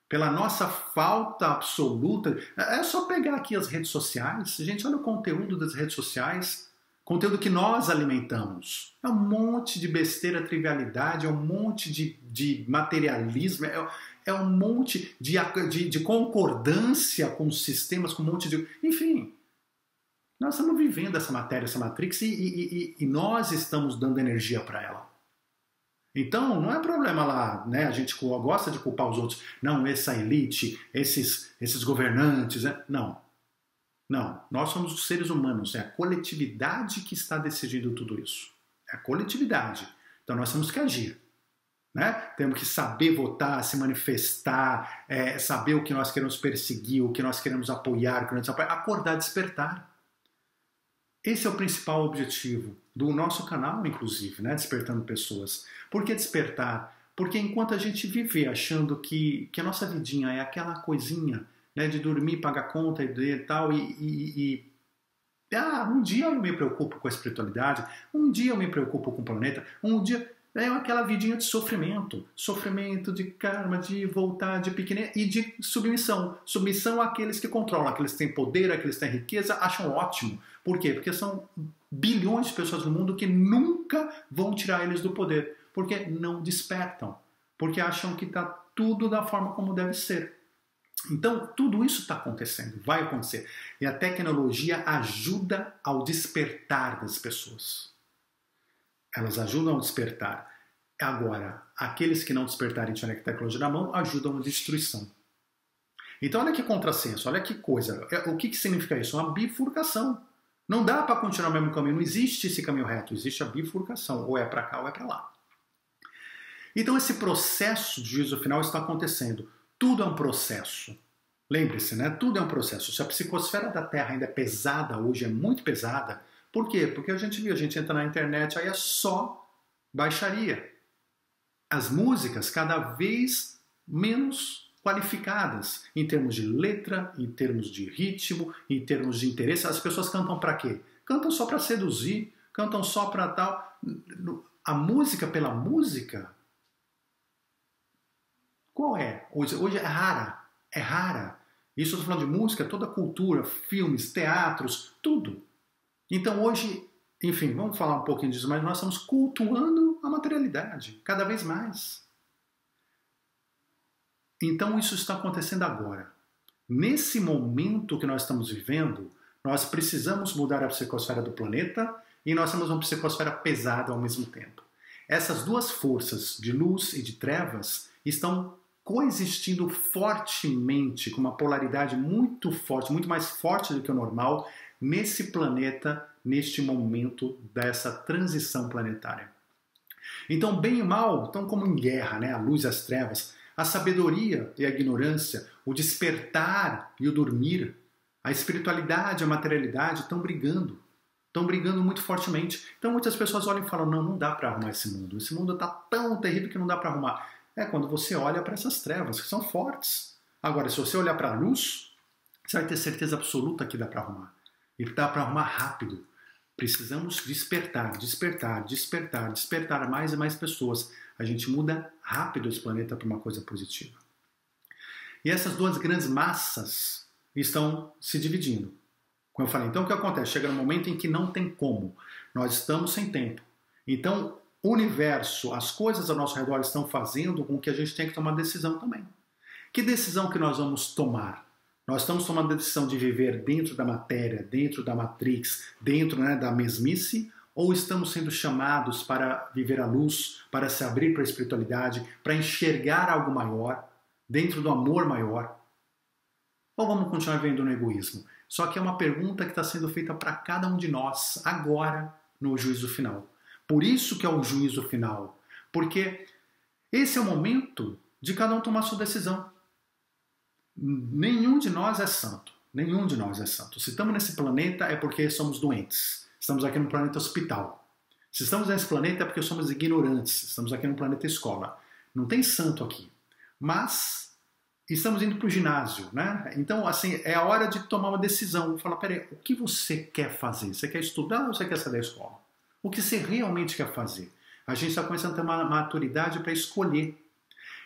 pela nossa falta absoluta. É só pegar aqui as redes sociais. Gente, olha o conteúdo das redes sociais. Conteúdo que nós alimentamos. É um monte de besteira, trivialidade, é um monte de materialismo, é um monte de concordância com os sistemas, com um monte de... Enfim, nós estamos vivendo essa matéria, essa Matrix, e nós estamos dando energia para ela. Então, não é problema lá, né? A gente gosta de culpar os outros. Não, essa elite, esses governantes, né? Não. Não, nós somos os seres humanos, é a coletividade que está decidindo tudo isso. É a coletividade. Então nós temos que agir. Né? Temos que saber votar, se manifestar, saber o que nós queremos perseguir, o que nós queremos apoiar, acordar, despertar. Esse é o principal objetivo do nosso canal, inclusive, né? Despertando pessoas. Por que despertar? Porque enquanto a gente vive achando que a nossa vidinha é aquela coisinha, né, de dormir, pagar conta e tal, um dia eu me preocupo com a espiritualidade, um dia eu me preocupo com o planeta, um dia é aquela vidinha de sofrimento de karma, de voltar, de pequenez e de submissão àqueles que controlam, aqueles que têm poder, aqueles que têm riqueza, acham ótimo. Por quê? Porque são bilhões de pessoas no mundo que nunca vão tirar eles do poder, porque não despertam, porque acham que está tudo da forma como deve ser. Então, tudo isso está acontecendo, vai acontecer. E a tecnologia ajuda ao despertar das pessoas. Elas ajudam ao despertar. Agora, aqueles que não despertarem e tiverem a tecnologia na mão, ajudam a destruição. Então, olha que contrassenso, olha que coisa. O que significa isso? Uma bifurcação. Não dá para continuar o mesmo caminho, não existe esse caminho reto, existe a bifurcação. Ou é para cá ou é para lá. Então, esse processo de juízo final está acontecendo. Tudo é um processo. Lembre-se, né? Tudo é um processo. Se a psicosfera da Terra ainda é pesada hoje, é muito pesada, por quê? Porque a gente entra na internet, aí é só baixaria. As músicas cada vez menos qualificadas em termos de letra, em termos de ritmo, em termos de interesse. As pessoas cantam para quê? Cantam só para seduzir, cantam só para tal. A música pela música, qual é? Hoje é rara. É rara. Isso eu estou falando de música, toda a cultura, filmes, teatros, tudo. Então hoje, enfim, vamos falar um pouquinho disso, mas nós estamos cultuando a materialidade, cada vez mais. Então isso está acontecendo agora. Nesse momento que nós estamos vivendo, nós precisamos mudar a psicosfera do planeta e nós temos uma psicosfera pesada ao mesmo tempo. Essas duas forças de luz e de trevas estão coexistindo fortemente, com uma polaridade muito forte, muito mais forte do que o normal, nesse planeta, neste momento dessa transição planetária. Então, bem e mal estão como em guerra, né? A luz e as trevas, a sabedoria e a ignorância, o despertar e o dormir, a espiritualidade e a materialidade estão brigando muito fortemente. Então muitas pessoas olham e falam, não dá para arrumar esse mundo está tão terrível que não dá para arrumar. É quando você olha para essas trevas, que são fortes. Agora, se você olhar para a luz, você vai ter certeza absoluta que dá para arrumar. E dá para arrumar rápido. Precisamos despertar mais e mais pessoas. A gente muda rápido esse planeta para uma coisa positiva. E essas duas grandes massas estão se dividindo. Como eu falei, então o que acontece? Chega no momento em que não tem como. Nós estamos sem tempo. Então, o universo, as coisas ao nosso redor estão fazendo com que a gente tenha que tomar decisão também. Que decisão que nós vamos tomar? Nós estamos tomando a decisão de viver dentro da matéria, dentro da Matrix, dentro, né, da mesmice, ou estamos sendo chamados para viver a luz, para se abrir para a espiritualidade, para enxergar algo maior, dentro do amor maior? Ou vamos continuar vivendo no egoísmo? Só que é uma pergunta que está sendo feita para cada um de nós, agora, no juízo final. Por isso que é o juízo final. Porque esse é o momento de cada um tomar sua decisão. Nenhum de nós é santo. Nenhum de nós é santo. Se estamos nesse planeta é porque somos doentes. Estamos aqui no planeta hospital. Se estamos nesse planeta é porque somos ignorantes. Estamos aqui no planeta escola. Não tem santo aqui. Mas estamos indo para o ginásio, né? Então, assim, é a hora de tomar uma decisão. Falar, peraí, o que você quer fazer? Você quer estudar ou você quer sair da escola? O que você realmente quer fazer? A gente está começando a ter uma maturidade para escolher.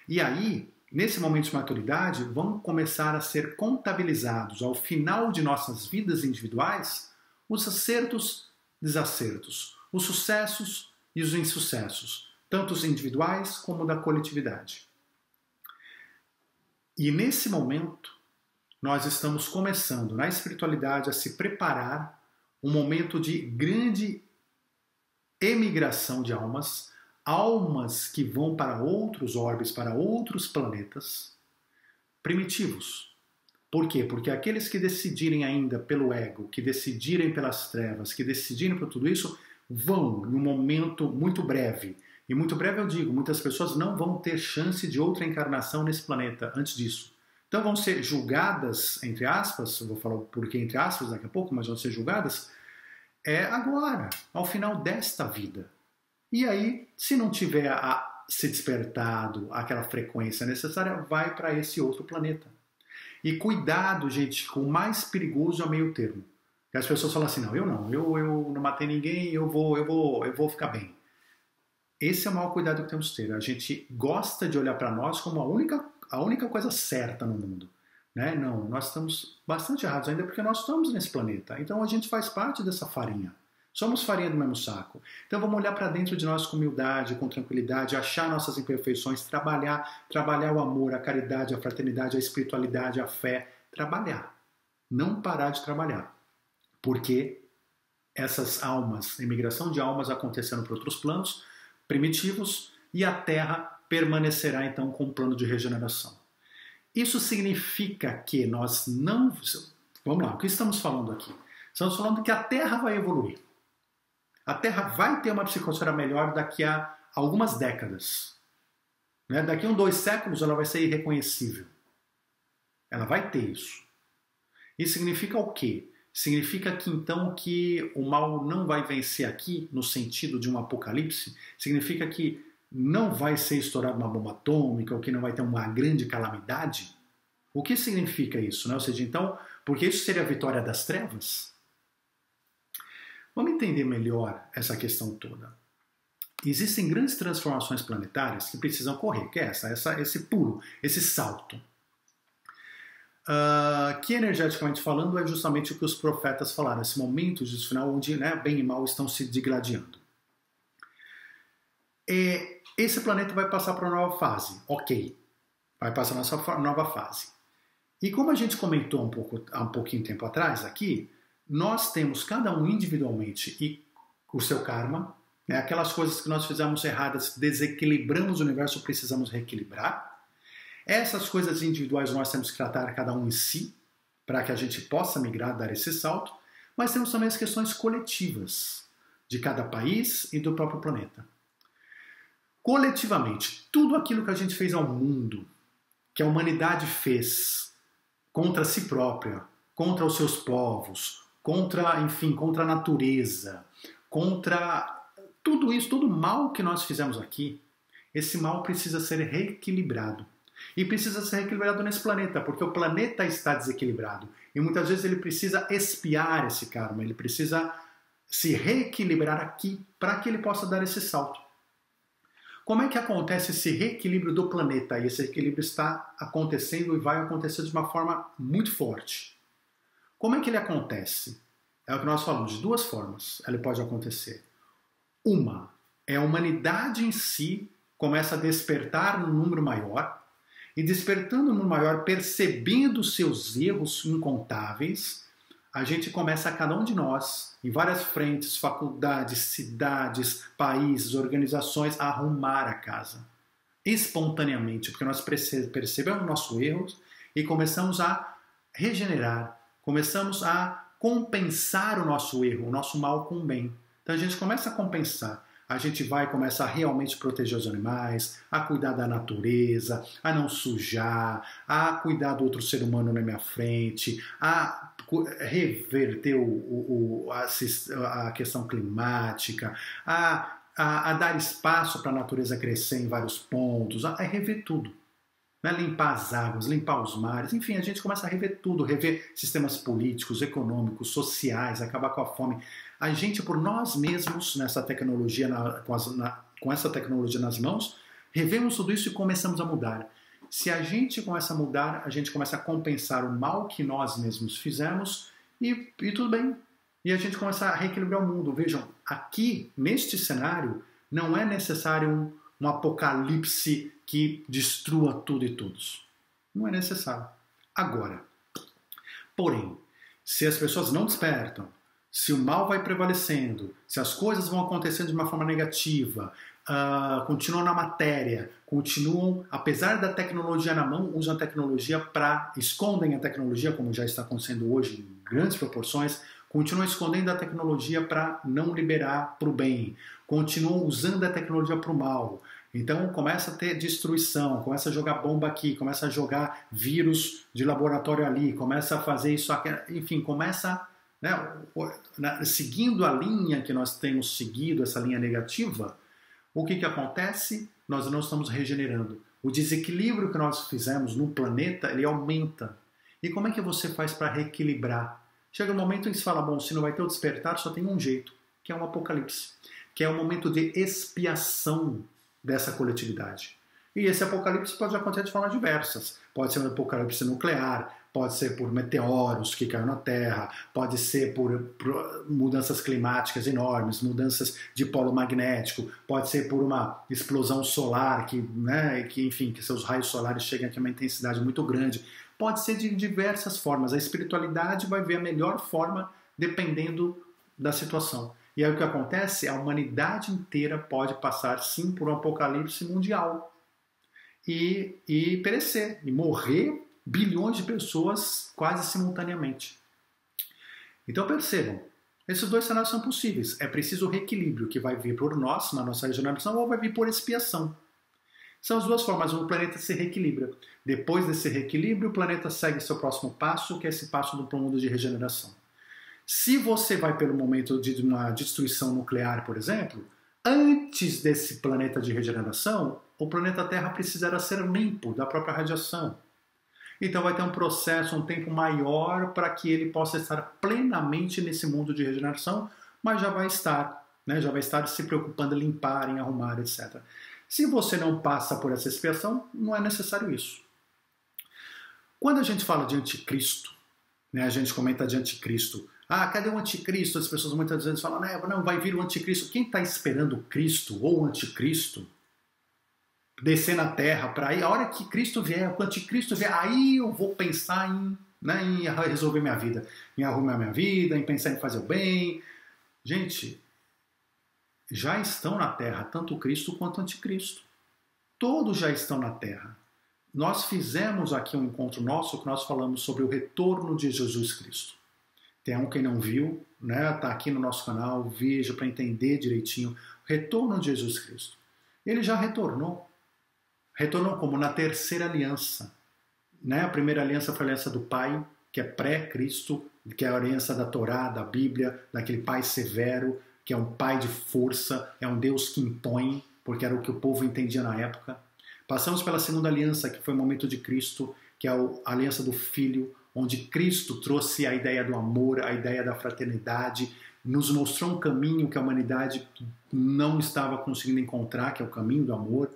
E aí, nesse momento de maturidade, vão começar a ser contabilizados ao final de nossas vidas individuais os acertos, desacertos, os sucessos e os insucessos, tanto os individuais como da coletividade. E nesse momento, nós estamos começando na espiritualidade a se preparar um momento de grande emigração de almas, almas que vão para outros orbes, para outros planetas primitivos. Por quê? Porque aqueles que decidirem ainda pelo ego, que decidirem pelas trevas, que decidirem por tudo isso, vão em um momento muito breve. E muito breve eu digo, muitas pessoas não vão ter chance de outra encarnação nesse planeta antes disso. Então vão ser julgadas, entre aspas, eu vou falar o porquê entre aspas daqui a pouco, mas vão ser julgadas agora, ao final desta vida. E aí, se não tiver se despertado aquela frequência necessária, vai para esse outro planeta. E cuidado, gente, com o mais perigoso é o meio termo. As pessoas falam assim, eu não matei ninguém, eu vou ficar bem. Esse é o maior cuidado que temos que ter. A gente gosta de olhar para nós como a única coisa certa no mundo. Né? Não, nós estamos bastante errados ainda porque nós estamos nesse planeta. Então a gente faz parte dessa farinha. Somos farinha do mesmo saco. Então vamos olhar para dentro de nós com humildade, com tranquilidade, achar nossas imperfeições, trabalhar o amor, a caridade, a fraternidade, a espiritualidade, a fé. Trabalhar. Não parar de trabalhar. Porque essas almas, a imigração de almas acontecendo por outros planos primitivos e a Terra permanecerá então com um plano de regeneração. Isso significa que nós não... Vamos lá, o que estamos falando aqui? Estamos falando que a Terra vai evoluir. A Terra vai ter uma psicosfera melhor daqui a algumas décadas. Né? Daqui a 2 séculos ela vai ser irreconhecível. Ela vai ter isso. Isso significa o quê? Significa que então que o mal não vai vencer aqui, no sentido de um apocalipse? Significa que não vai ser estourada uma bomba atômica ou que não vai ter uma grande calamidade? O que significa isso? Né? Ou seja, então, porque isso seria a vitória das trevas? Vamos entender melhor essa questão toda. Existem grandes transformações planetárias que precisam ocorrer, que é esse pulo, esse salto. Que energeticamente falando é justamente o que os profetas falaram, esse momento de final onde bem e mal estão se digladiando. Esse planeta vai passar para uma nova fase, ok, vai passar para essa nova fase. E como a gente comentou há um pouquinho tempo atrás aqui, nós temos cada um individualmente e o seu karma, aquelas coisas que nós fizemos erradas, desequilibramos o universo, precisamos reequilibrar. Essas coisas individuais nós temos que tratar cada um em si, para que a gente possa migrar, dar esse salto, mas temos também as questões coletivas de cada país e do próprio planeta. Coletivamente, tudo aquilo que a gente fez ao mundo, que a humanidade fez contra si própria, contra os seus povos, contra a natureza, contra tudo isso, todo o mal que nós fizemos aqui, esse mal precisa ser reequilibrado. E precisa ser reequilibrado nesse planeta, porque o planeta está desequilibrado. E muitas vezes ele precisa expiar esse karma, ele precisa se reequilibrar aqui para que ele possa dar esse salto. Como é que acontece esse reequilíbrio do planeta? E esse equilíbrio está acontecendo e vai acontecer de uma forma muito forte. Como é que ele acontece? É o que nós falamos, de 2 formas ele pode acontecer. Uma é a humanidade em si começa a despertar num número maior, e despertando num número maior, percebendo seus erros incontáveis, a gente começa, cada um de nós, em várias frentes, faculdades, cidades, países, organizações, a arrumar a casa. Espontaneamente, porque nós percebemos nossos erros e começamos a regenerar, começamos a compensar o nosso erro, o nosso mal com o bem. Então a gente começa a compensar. A gente vai começar a realmente proteger os animais, a cuidar da natureza, a não sujar, a cuidar do outro ser humano na minha frente, a reverter a questão climática, a dar espaço para a natureza crescer em vários pontos, a rever tudo. Né? Limpar as águas, limpar os mares, enfim, a gente começa a rever tudo, rever sistemas políticos, econômicos, sociais, acabar com a fome. A gente, por nós mesmos, nessa tecnologia, com essa tecnologia nas mãos, revemos tudo isso e começamos a mudar. Se a gente começa a mudar, a gente começa a compensar o mal que nós mesmos fizemos e tudo bem. E a gente começa a reequilibrar o mundo. Vejam, aqui, neste cenário, não é necessário um apocalipse que destrua tudo e todos. Não é necessário. Agora, porém, se as pessoas não despertam, se o mal vai prevalecendo, se as coisas vão acontecendo de uma forma negativa, continuam na matéria, continuam, apesar da tecnologia na mão, usam a tecnologia escondem a tecnologia, como já está acontecendo hoje em grandes proporções, continuam escondendo a tecnologia para não liberar para o bem, continuam usando a tecnologia para o mal. Então começa a ter destruição, começa a jogar bomba aqui, começa a jogar vírus de laboratório ali, começa a fazer isso aqui, enfim, começa, né, seguindo a linha que nós temos seguido, essa linha negativa. O que acontece? Nós não estamos regenerando. O desequilíbrio que nós fizemos no planeta, ele aumenta. E como é que você faz para reequilibrar? Chega um momento em que você fala, bom, se não vai ter o despertar, só tem um jeito, que é um apocalipse, que é um momento de expiação dessa coletividade. E esse apocalipse pode acontecer de formas diversas. Pode ser um apocalipse nuclear, pode ser por meteoros que caem na Terra, pode ser por mudanças climáticas enormes, mudanças de polo magnético, pode ser por uma explosão solar que seus raios solares chegam aqui a uma intensidade muito grande. Pode ser de diversas formas. A espiritualidade vai ver a melhor forma dependendo da situação. E aí o que acontece? A humanidade inteira pode passar sim por um apocalipse mundial e perecer, e morrer bilhões de pessoas quase simultaneamente. Então percebam, esses dois cenários são possíveis. É preciso o reequilíbrio que vai vir por nós, na nossa regeneração, ou vai vir por expiação. São as duas formas, o planeta se reequilibra. Depois desse reequilíbrio, o planeta segue seu próximo passo, que é esse passo do mundo de regeneração. Se você vai pelo momento de uma destruição nuclear, por exemplo, antes desse planeta de regeneração, o planeta Terra precisará ser limpo da própria radiação. Então vai ter um processo, um tempo maior para que ele possa estar plenamente nesse mundo de regeneração, mas já vai estar se preocupando em limpar, em arrumar, etc. Se você não passa por essa expiação, não é necessário isso. Quando a gente fala de anticristo, a gente comenta de anticristo. Cadê o anticristo? As pessoas muitas vezes falam, não, vai vir o anticristo. Quem está esperando o Cristo ou o anticristo descer na Terra para aí? A hora que Cristo vier, o anticristo vier, aí eu vou pensar em resolver minha vida, em arrumar minha vida, em pensar em fazer o bem. Gente, já estão na Terra tanto o Cristo quanto o anticristo. Todos já estão na Terra. Nós fizemos aqui um encontro nosso que nós falamos sobre o retorno de Jesus Cristo. Quem não viu, tá aqui no nosso canal, veja para entender direitinho. O retorno de Jesus Cristo. Ele já retornou. Retornou como na terceira aliança. A primeira aliança foi a aliança do Pai, que é pré-Cristo, que é a aliança da Torá, da Bíblia, daquele Pai severo, que é um Pai de força, é um Deus que impõe, porque era o que o povo entendia na época. Passamos pela segunda aliança, que foi o momento de Cristo, que é a aliança do Filho, onde Cristo trouxe a ideia do amor, a ideia da fraternidade, nos mostrou um caminho que a humanidade não estava conseguindo encontrar, que é o caminho do amor.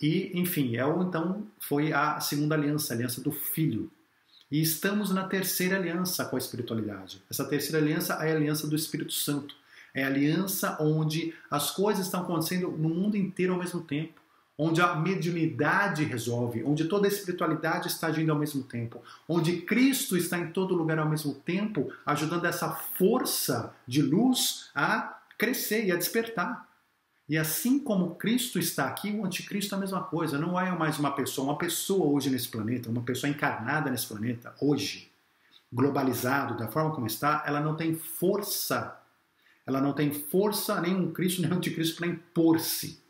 E, enfim, então foi a segunda aliança, a aliança do Filho. E estamos na terceira aliança com a espiritualidade. Essa terceira aliança é a aliança do Espírito Santo. É a aliança onde as coisas estão acontecendo no mundo inteiro ao mesmo tempo. Onde a mediunidade resolve, onde toda a espiritualidade está agindo ao mesmo tempo, onde Cristo está em todo lugar ao mesmo tempo, ajudando essa força de luz a crescer e a despertar. E assim como Cristo está aqui, o anticristo é a mesma coisa. Não é mais uma pessoa hoje nesse planeta, uma pessoa encarnada nesse planeta, hoje, globalizado, da forma como está, ela não tem força. Ela não tem força, nem um Cristo, nem um anticristo para impor-se.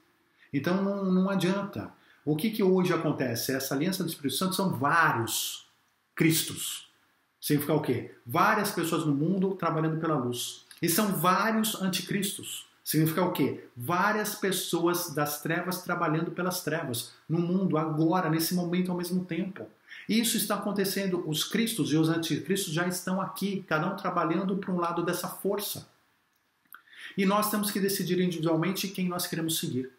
Então não adianta. O que hoje acontece? Essa aliança do Espírito Santo são vários Cristos. Significa o quê? Várias pessoas no mundo trabalhando pela luz. E são vários anticristos. Significa o quê? Várias pessoas das trevas trabalhando pelas trevas no mundo, agora, nesse momento, ao mesmo tempo. Isso está acontecendo. Os cristos e os anticristos já estão aqui, cada um trabalhando para um lado dessa força. E nós temos que decidir individualmente quem nós queremos seguir.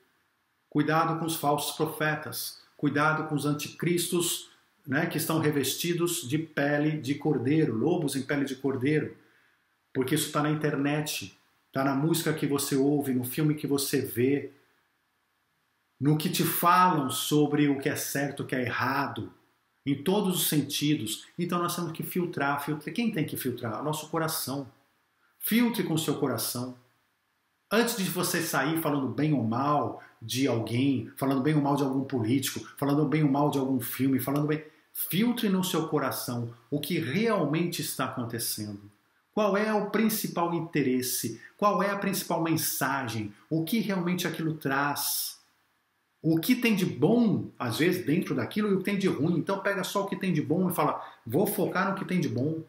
Cuidado com os falsos profetas. cuidado com os anticristos, né, que estão revestidos de pele de cordeiro, lobos em pele de cordeiro, porque isso está na internet, está na música que você ouve, no filme que você vê, no que te falam sobre o que é certo, o que é errado, em todos os sentidos. Então nós temos que filtrar. Quem tem que filtrar? O nosso coração. Filtre com o seu coração. Antes de você sair falando bem ou mal de alguém, falando bem ou mal de algum político, falando bem ou mal de algum filme, filtre no seu coração o que realmente está acontecendo. Qual é o principal interesse? Qual é a principal mensagem? O que realmente aquilo traz? O que tem de bom, às vezes, dentro daquilo, e o que tem de ruim. Então pega só o que tem de bom e fala, vou focar no que tem de bom.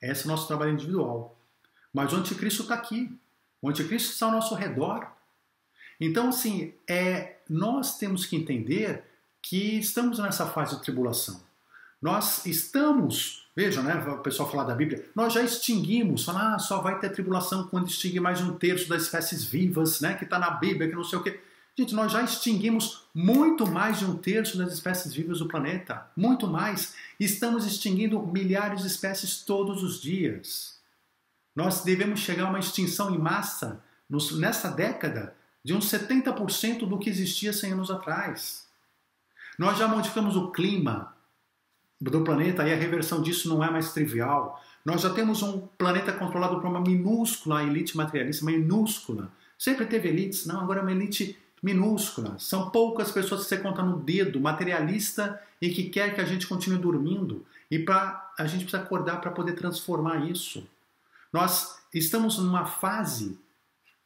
Esse é o nosso trabalho individual. Mas o anticristo está aqui. O anticristo está ao nosso redor. Então, assim, nós temos que entender que estamos nessa fase de tribulação. Nós estamos, vejam, né, o pessoal falar da Bíblia, nós já extinguimos, só vai ter tribulação quando extingue mais de 1/3 das espécies vivas, né, que está na Bíblia, que não sei o quê. Gente, nós já extinguimos muito mais de 1/3 das espécies vivas do planeta. Muito mais. Estamos extinguindo milhares de espécies todos os dias. Nós devemos chegar a uma extinção em massa nessa década de uns 70% do que existia 100 anos atrás. Nós já modificamos o clima do planeta e a reversão disso não é mais trivial. Nós já temos um planeta controlado por uma minúscula elite materialista, minúscula. Sempre teve elites, não, agora é uma elite minúscula. São poucas pessoas que você conta no dedo, materialista e que quer que a gente continue dormindo. E a gente precisa acordar para poder transformar isso. Nós estamos numa fase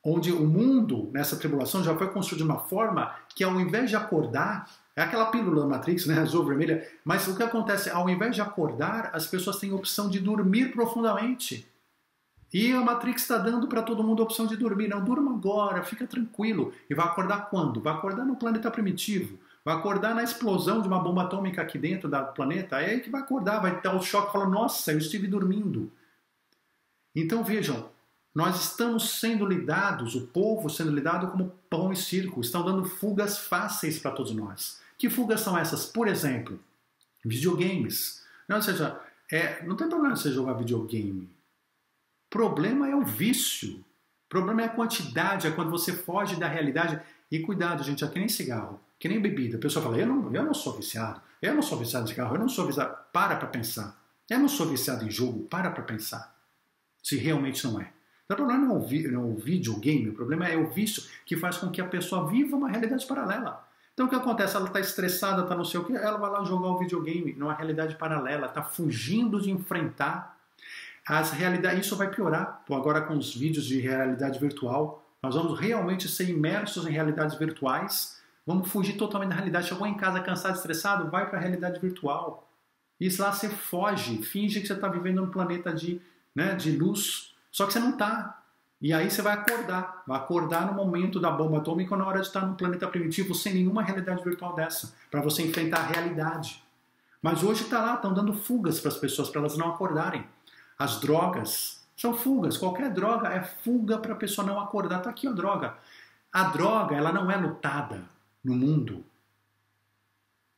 onde o mundo, nessa tribulação, já foi construído de uma forma que, ao invés de acordar, é aquela pílula da Matrix, né, azul, vermelha, mas o que acontece, ao invés de acordar, as pessoas têm a opção de dormir profundamente. E a Matrix está dando para todo mundo a opção de dormir. Não, durma agora, fica tranquilo. E vai acordar quando? Vai acordar no planeta primitivo. Vai acordar na explosão de uma bomba atômica aqui dentro do planeta. É aí que vai acordar, vai dar o choque e falar, nossa, eu estive dormindo. Então vejam, nós estamos sendo lidados, o povo sendo lidado como pão e circo. Estão dando fugas fáceis para todos nós. Que fugas são essas? Por exemplo, videogames. Não, ou seja, não tem problema você jogar videogame. O problema é o vício. O problema é a quantidade, é quando você foge da realidade. E cuidado, gente, é que nem cigarro, que nem bebida. A pessoa fala, eu não sou viciado, eu não sou viciado em cigarro, eu não sou viciado. Para pensar. Eu não sou viciado em jogo, para pensar. Se realmente não é. Então, o problema não é o videogame, o problema é o vício que faz com que a pessoa viva uma realidade paralela. Então o que acontece? Ela está estressada, está não sei o quê, ela vai lá jogar o videogame numa realidade paralela, está fugindo de enfrentar as realidades. Isso vai piorar agora com os vídeos de realidade virtual. Nós vamos realmente ser imersos em realidades virtuais, vamos fugir totalmente da realidade. Chegou em casa cansado, estressado, vai para a realidade virtual. E lá você foge, finge que você está vivendo num planeta de luz, só que você não está. E aí você vai acordar no momento da bomba atômica, na hora de estar num planeta primitivo sem nenhuma realidade virtual dessa, para você enfrentar a realidade. Mas hoje está lá, estão dando fugas para as pessoas, para elas não acordarem. As drogas são fugas, qualquer droga é fuga para a pessoa não acordar. Está aqui a droga. A droga, ela não é lutada no mundo.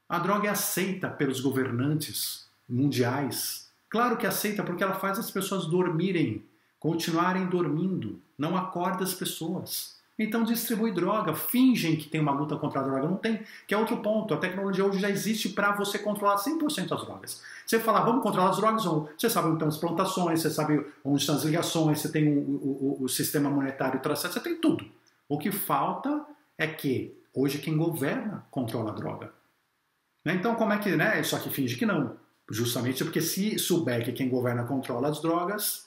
A droga é aceita pelos governantes mundiais. Claro que aceita, porque ela faz as pessoas dormirem, continuarem dormindo, não acorda as pessoas. Então distribui droga, fingem que tem uma luta contra a droga, não tem, que é outro ponto. A tecnologia hoje já existe para você controlar 100% as drogas. Você fala, vamos controlar as drogas, você sabe onde estão as plantações, você sabe onde estão as ligações, você tem o sistema monetário traçado, você tem tudo. O que falta é que hoje quem governa controla a droga. Então como é que, só que finge que não. Justamente porque se souber que quem governa controla as drogas,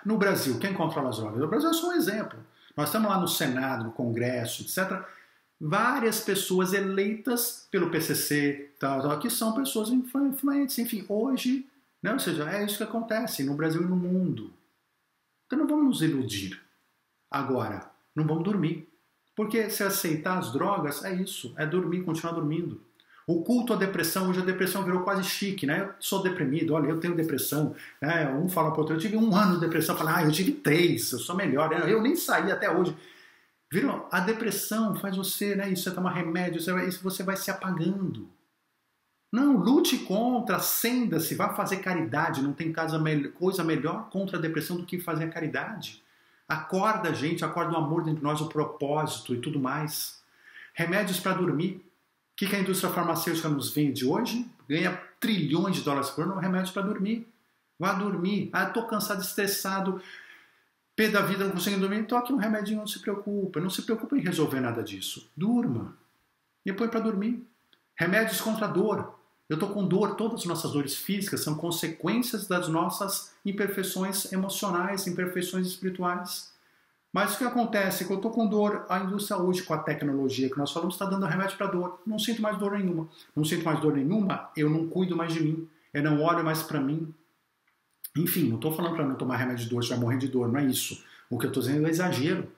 no Brasil, quem controla as drogas? O Brasil é só um exemplo. Nós estamos lá no Senado, no Congresso, etc. Várias pessoas eleitas pelo PCC, que são pessoas influentes. Enfim, hoje, ou seja, é isso que acontece no Brasil e no mundo. Então não vamos nos iludir. Agora, não vamos dormir. Porque se aceitar as drogas, é isso, é dormir, continuar dormindo. O culto à depressão, hoje a depressão virou quase chique, Eu sou deprimido, olha, eu tenho depressão. Um fala para o outro, eu tive 1 ano de depressão, fala, eu tive 3, eu sou melhor, eu nem saí até hoje. Viram? A depressão faz você, né? Isso, você toma remédio, isso você vai se apagando. Não, lute contra, acenda-se, vá fazer caridade. Não tem coisa melhor contra a depressão do que fazer a caridade. Acorda, gente, acorda o amor dentro de nós, o propósito e tudo mais. Remédios para dormir. O que a indústria farmacêutica nos vende hoje? Ganha trilhões de dólares por ano, remédios para dormir. Vá dormir. Ah, estou cansado, estressado, pé da vida, não consigo dormir. Toque um remedinho, não se preocupa. Não se preocupa em resolver nada disso. Durma. E põe para dormir. Remédios contra a dor. Eu estou com dor, todas as nossas dores físicas são consequências das nossas imperfeições emocionais, imperfeições espirituais. Mas o que acontece? Quando eu estou com dor, a indústria hoje, com a tecnologia que nós falamos, está dando remédio para dor. Não sinto mais dor nenhuma. Não sinto mais dor nenhuma, eu não cuido mais de mim. Eu não olho mais para mim. Enfim, não estou falando para não tomar remédio de dor, você vai morrer de dor, não é isso. O que eu estou dizendo é exagero.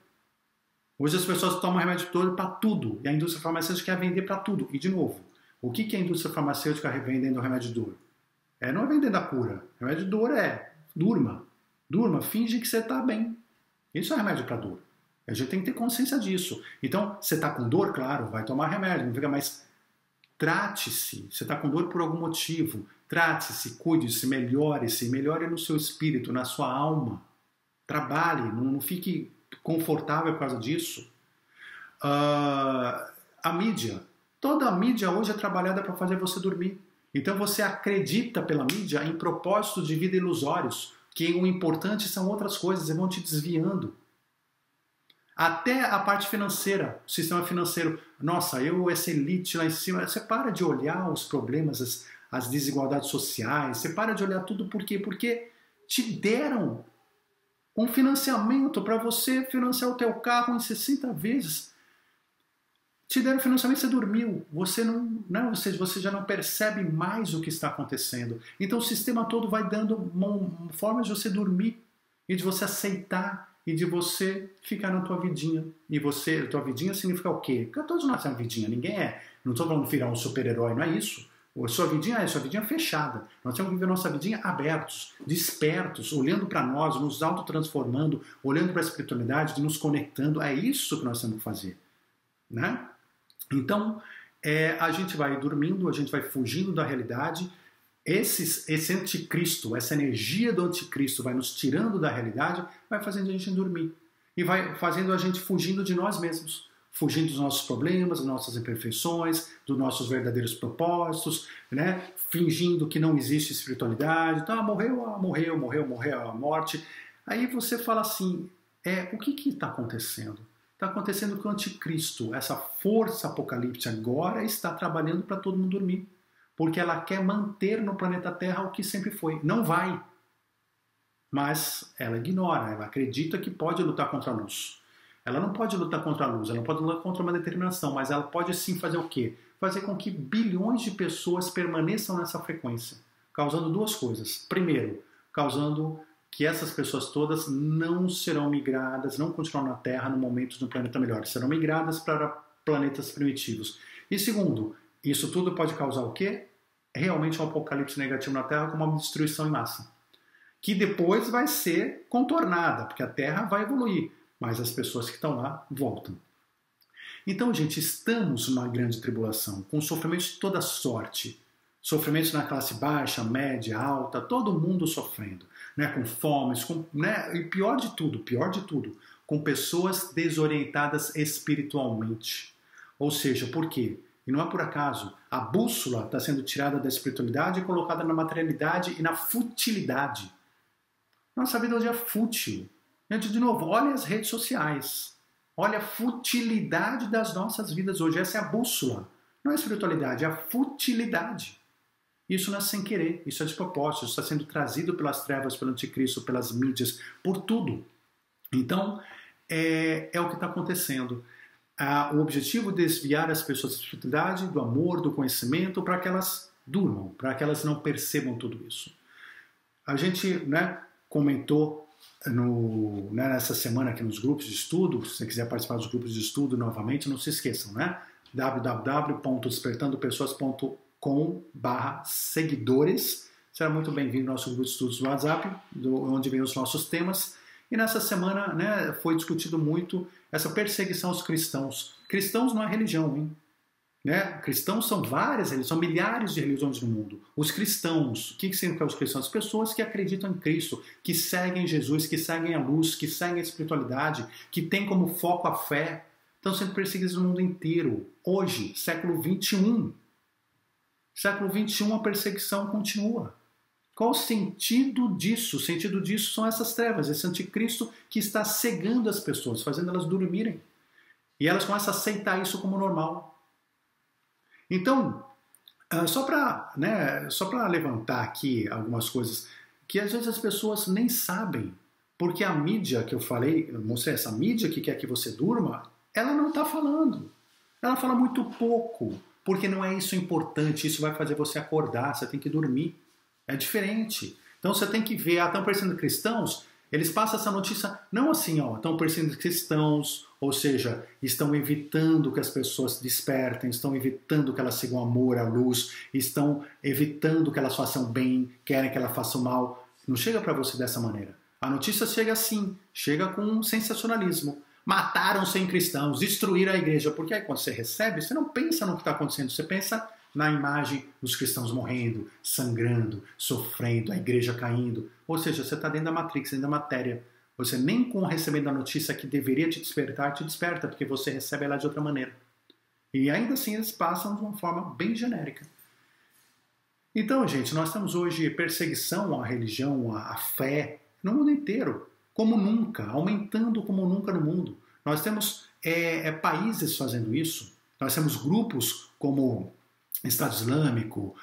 Hoje as pessoas tomam remédio de dor para tudo. E a indústria farmacêutica quer vender para tudo. E de novo, o que a indústria farmacêutica vendendo remédio de dor? Não é vendendo a cura. Remédio de dor é durma. Durma, finge que você está bem. Isso é remédio para dor. A gente tem que ter consciência disso. Então, você está com dor? Claro, vai tomar remédio. Não fica mais... Trate-se. Você está com dor por algum motivo. Trate-se, cuide-se, melhore-se. Melhore no seu espírito, na sua alma. Trabalhe, não fique confortável por causa disso. A mídia. Toda a mídia hoje é trabalhada para fazer você dormir. Então você acredita pela mídia em propósitos de vida ilusórios, que o importante são outras coisas e vão te desviando. Até a parte financeira, o sistema financeiro. Nossa, essa elite lá em cima. Você para de olhar os problemas, as desigualdades sociais, você para de olhar tudo. Por quê? Porque te deram um financiamento para você financiar o teu carro em 60 vezes. Te deram financiamento, você dormiu. Você você já não percebe mais o que está acontecendo. Então o sistema todo vai dando formas de você dormir e de você aceitar e de você ficar na tua vidinha. E tua vidinha significa o quê? Porque todos nós temos vidinha, ninguém é. Não estou falando de virar um super-herói, não é isso. Sua vidinha fechada. Nós temos que viver nossa vidinha abertos, despertos, olhando para nós, nos autotransformando, olhando para a espiritualidade, nos conectando. É isso que nós temos que fazer, né? Então, a gente vai dormindo, a gente vai fugindo da realidade. Esse anticristo, essa energia do anticristo vai nos tirando da realidade, vai fazendo a gente dormir. E vai fazendo a gente fugindo de nós mesmos. Fugindo dos nossos problemas, das nossas imperfeições, dos nossos verdadeiros propósitos, né? Fingindo que não existe espiritualidade. Então, morreu a morte. Aí você fala assim, o que está acontecendo? Está acontecendo que o anticristo, essa força apocalíptica agora está trabalhando para todo mundo dormir. Porque ela quer manter no planeta Terra o que sempre foi. Não vai. Mas ela ignora, ela acredita que pode lutar contra a luz. Ela não pode lutar contra a luz, ela não pode lutar contra uma determinação, mas ela pode sim fazer o quê? Fazer com que bilhões de pessoas permaneçam nessa frequência, causando duas coisas. Primeiro, causando que essas pessoas todas não serão migradas, não continuarão na Terra no momento de um planeta melhor, serão migradas para planetas primitivos. E segundo, isso tudo pode causar o quê? Realmente um apocalipse negativo na Terra, com uma destruição em massa. Que depois vai ser contornada, porque a Terra vai evoluir, mas as pessoas que estão lá voltam. Então, gente, estamos numa grande tribulação, com sofrimentos de toda sorte. Sofrimentos na classe baixa, média, alta, todo mundo sofrendo, né? Com fomes, e pior de tudo, com pessoas desorientadas espiritualmente. Ou seja, por quê? E não é por acaso, a bússola está sendo tirada da espiritualidade e colocada na materialidade e na futilidade. Nossa vida hoje é fútil. Gente, de novo, olha as redes sociais. Olha a futilidade das nossas vidas hoje. Essa é a bússola. Não é a espiritualidade, é a futilidade. Isso não é sem querer, isso é de propósito. Isso está sendo trazido pelas trevas, pelo anticristo, pelas mídias, por tudo. Então, é o que está acontecendo. O objetivo é desviar as pessoas da espiritualidade, do amor, do conhecimento, para que elas durmam, para que elas não percebam tudo isso. A gente comentou nessa semana aqui nos grupos de estudo. Se você quiser participar dos grupos de estudo novamente, não se esqueçam, né? www.despertandopessoas.com/seguidores. Será muito bem-vindo ao nosso grupo de estudos do WhatsApp, onde vem os nossos temas. E nessa semana, né, foi discutido muito essa perseguição aos cristãos. Cristãos não é religião, hein? Né? Cristãos são várias religiões, são milhares de religiões no mundo. Os cristãos, o que significa os cristãos? As pessoas que acreditam em Cristo, que seguem Jesus, que seguem a luz, que seguem a espiritualidade, que têm como foco a fé, estão sendo perseguidos no mundo inteiro. Hoje, século XXI. Século XXI a perseguição continua. Qual o sentido disso? O sentido disso são essas trevas, esse anticristo que está cegando as pessoas, fazendo elas dormirem. E elas começam a aceitar isso como normal. Então, só para levantar aqui algumas coisas que às vezes as pessoas nem sabem, porque a mídia que eu falei, eu mostrei essa mídia que quer que você durma, ela não está falando. Ela fala muito pouco, porque não é isso importante, isso vai fazer você acordar, você tem que dormir. É diferente. Então você tem que ver, estão perseguindo cristãos, eles passam essa notícia não assim, estão perseguindo cristãos, ou seja, estão evitando que as pessoas despertem, estão evitando que elas sigam o amor, a luz, estão evitando que elas façam bem, querem que elas façam mal. Não chega para você dessa maneira. A notícia chega assim, chega com um sensacionalismo. Mataram 100 cristãos, destruíram a igreja. Porque aí quando você recebe, você não pensa no que está acontecendo, você pensa na imagem dos cristãos morrendo, sangrando, sofrendo, a igreja caindo. Ou seja, você está dentro da matrix, dentro da matéria. Você nem com recebendo a notícia que deveria te despertar, te desperta, porque você recebe ela de outra maneira. E ainda assim eles passam de uma forma bem genérica. Então, gente, nós temos hoje perseguição à religião, à fé, no mundo inteiro, como nunca, aumentando como nunca no mundo. Nós temos países fazendo isso, nós temos grupos como Estado Islâmico,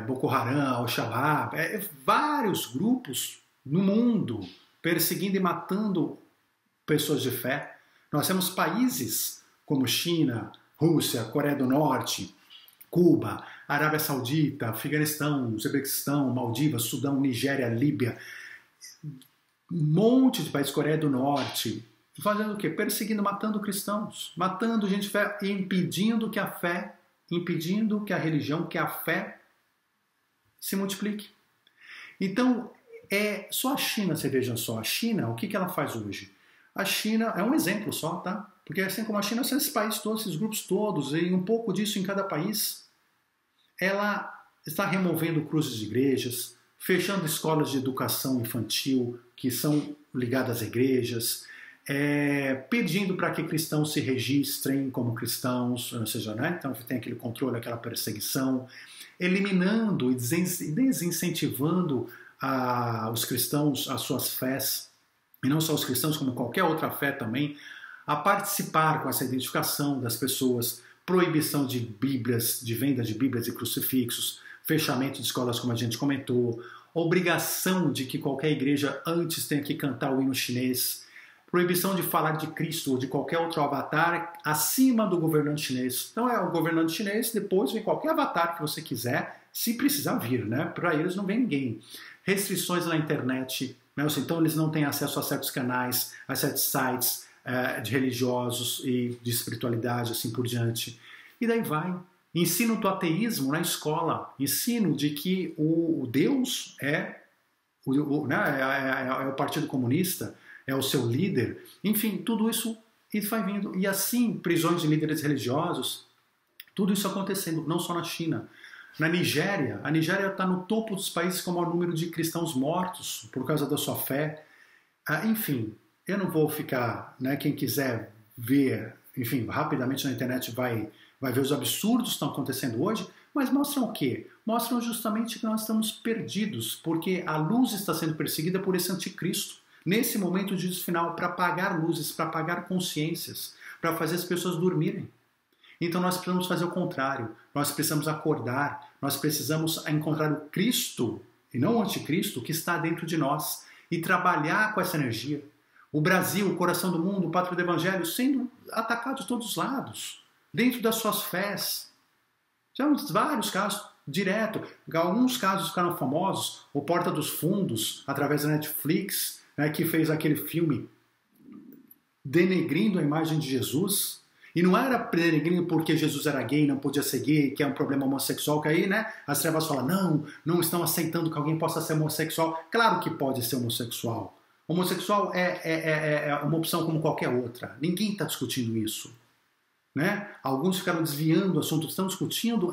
Boko Haram, Al-Shabaab, vários grupos no mundo perseguindo e matando pessoas de fé. Nós temos países como China, Rússia, Coreia do Norte, Cuba, Arábia Saudita, Afeganistão, Uzbequistão, Maldivas, Sudão, Nigéria, Líbia, um monte de países, Coreia do Norte, fazendo o quê? Perseguindo, matando cristãos, matando gente de fé e impedindo que a religião, que a fé se multiplique. Então, só a China, você veja só, a China, o que ela faz hoje? A China é um exemplo só, tá? Porque assim como a China, são esses países todos, esses grupos todos, e um pouco disso em cada país, ela está removendo cruzes de igrejas, fechando escolas de educação infantil que são ligadas às igrejas, pedindo para que cristãos se registrem como cristãos, ou seja, né? Então tem aquele controle, aquela perseguição, eliminando e desincentivando os cristãos, as suas fés, e não só os cristãos, como qualquer outra fé também, a participar com essa identificação das pessoas, proibição de Bíblias, de venda de Bíblias e crucifixos, fechamento de escolas, como a gente comentou, obrigação de que qualquer igreja antes tenha que cantar o hino chinês, proibição de falar de Cristo ou de qualquer outro avatar acima do governante chinês. Então é o governante chinês, depois vem qualquer avatar que você quiser, se precisar vir, né? Para eles não vem ninguém. Restrições na internet, né? Então eles não têm acesso a certos canais, a certos sites de religiosos e de espiritualidade, assim por diante. E daí vai. Ensino do ateísmo na escola, ensino de que o Deus é o Partido Comunista, é o seu líder, enfim, tudo isso vai vindo. E assim, prisões de líderes religiosos, tudo isso acontecendo, não só na China. Na Nigéria, a Nigéria está no topo dos países com o maior número de cristãos mortos por causa da sua fé. Enfim, eu não vou ficar, né, quem quiser ver, enfim, rapidamente na internet vai ver os absurdos que estão acontecendo hoje, mas mostram o quê? Mostram justamente que nós estamos perdidos, porque a luz está sendo perseguida por esse anticristo. Nesse momento de juízo final, para apagar luzes, para apagar consciências, para fazer as pessoas dormirem. Então nós precisamos fazer o contrário, nós precisamos acordar, nós precisamos encontrar o Cristo, e não o anticristo, que está dentro de nós, e trabalhar com essa energia. O Brasil, o coração do mundo, o pátria do Evangelho, sendo atacado de todos os lados, dentro das suas fés. Já vários casos, direto. Alguns casos ficaram famosos, o Porta dos Fundos, através da Netflix, né, que fez aquele filme denegrindo a imagem de Jesus. E não era denegrindo porque Jesus era gay, não podia ser gay, que é um problema homossexual, que aí, né, as trevas falam, não estão aceitando que alguém possa ser homossexual. Claro que pode ser homossexual. Homossexual é uma opção como qualquer outra. Ninguém está discutindo isso. Né? Alguns ficaram desviando o assunto. Estão discutindo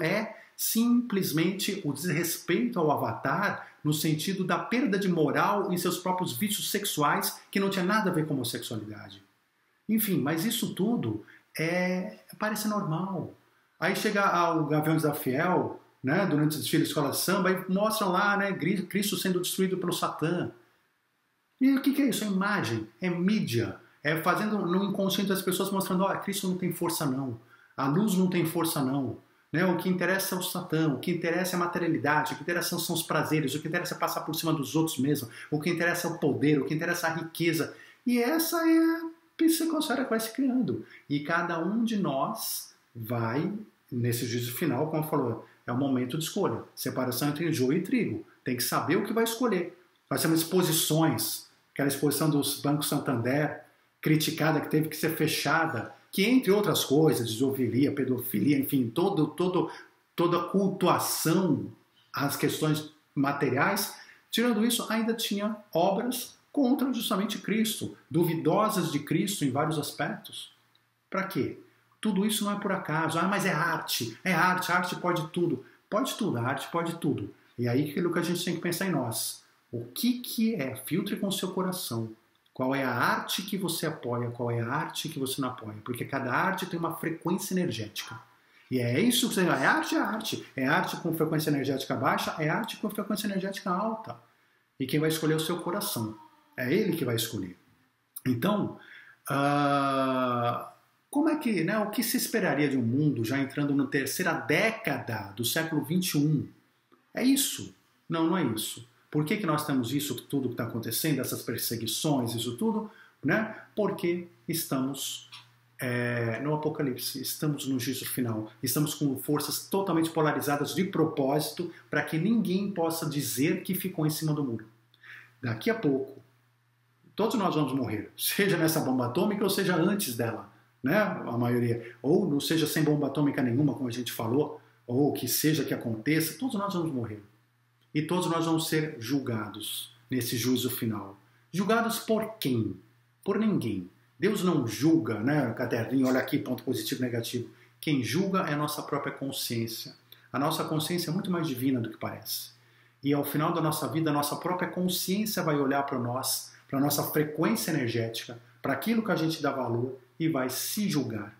simplesmente o desrespeito ao avatar no sentido da perda de moral em seus próprios vícios sexuais que não tinha nada a ver com homossexualidade. Enfim, mas isso tudo parece normal. Aí chega o Gaviões da Fiel, né, durante o desfile da escola de samba, e mostram lá, né, Cristo sendo destruído pelo Satã. E o que é isso? É imagem, é mídia, é fazendo no inconsciente das pessoas mostrando, Cristo não tem força não, a luz não tem força não. Né? O que interessa é o Satã, o que interessa é a materialidade, o que interessa são os prazeres, o que interessa é passar por cima dos outros mesmo, o que interessa é o poder, o que interessa é a riqueza. E essa é a psicosfera que vai se criando. E cada um de nós vai, nesse juízo final, como falou, é o momento de escolha. Separação entre joio e trigo. Tem que saber o que vai escolher. Nós temos exposições, aquela exposição dos Bancos Santander, criticada, que teve que ser fechada, que, entre outras coisas, zoofilia, pedofilia, enfim, toda cultuação às questões materiais, tirando isso, ainda tinha obras contra justamente Cristo, duvidosas de Cristo em vários aspectos. Para quê? Tudo isso não é por acaso. Mas é arte, a arte pode tudo. Pode tudo, a arte pode tudo. E aí aquilo que a gente tem que pensar em nós. O que é? Filtre com o seu coração. Qual é a arte que você apoia, qual é a arte que você não apoia. Porque cada arte tem uma frequência energética. E é isso que você... É arte, é arte. É arte com frequência energética baixa, é arte com frequência energética alta. E quem vai escolher é o seu coração. É ele que vai escolher. Então, como é que, né, o que se esperaria de um mundo já entrando na terceira década do século XXI? É isso? Não é isso. Por que nós temos isso tudo que está acontecendo, essas perseguições, isso tudo? Né? Porque estamos no Apocalipse, estamos no juízo final, estamos com forças totalmente polarizadas de propósito para que ninguém possa dizer que ficou em cima do muro. Daqui a pouco, todos nós vamos morrer, seja nessa bomba atômica ou seja antes dela, né? A maioria. Ou não seja sem bomba atômica nenhuma, como a gente falou, ou que seja que aconteça, todos nós vamos morrer. E todos nós vamos ser julgados nesse juízo final. Julgados por quem? Por ninguém. Deus não julga, né? Caderninho, olha aqui, ponto positivo e negativo. Quem julga é a nossa própria consciência. A nossa consciência é muito mais divina do que parece. E ao final da nossa vida, a nossa própria consciência vai olhar para nós, para a nossa frequência energética, para aquilo que a gente dá valor e vai se julgar.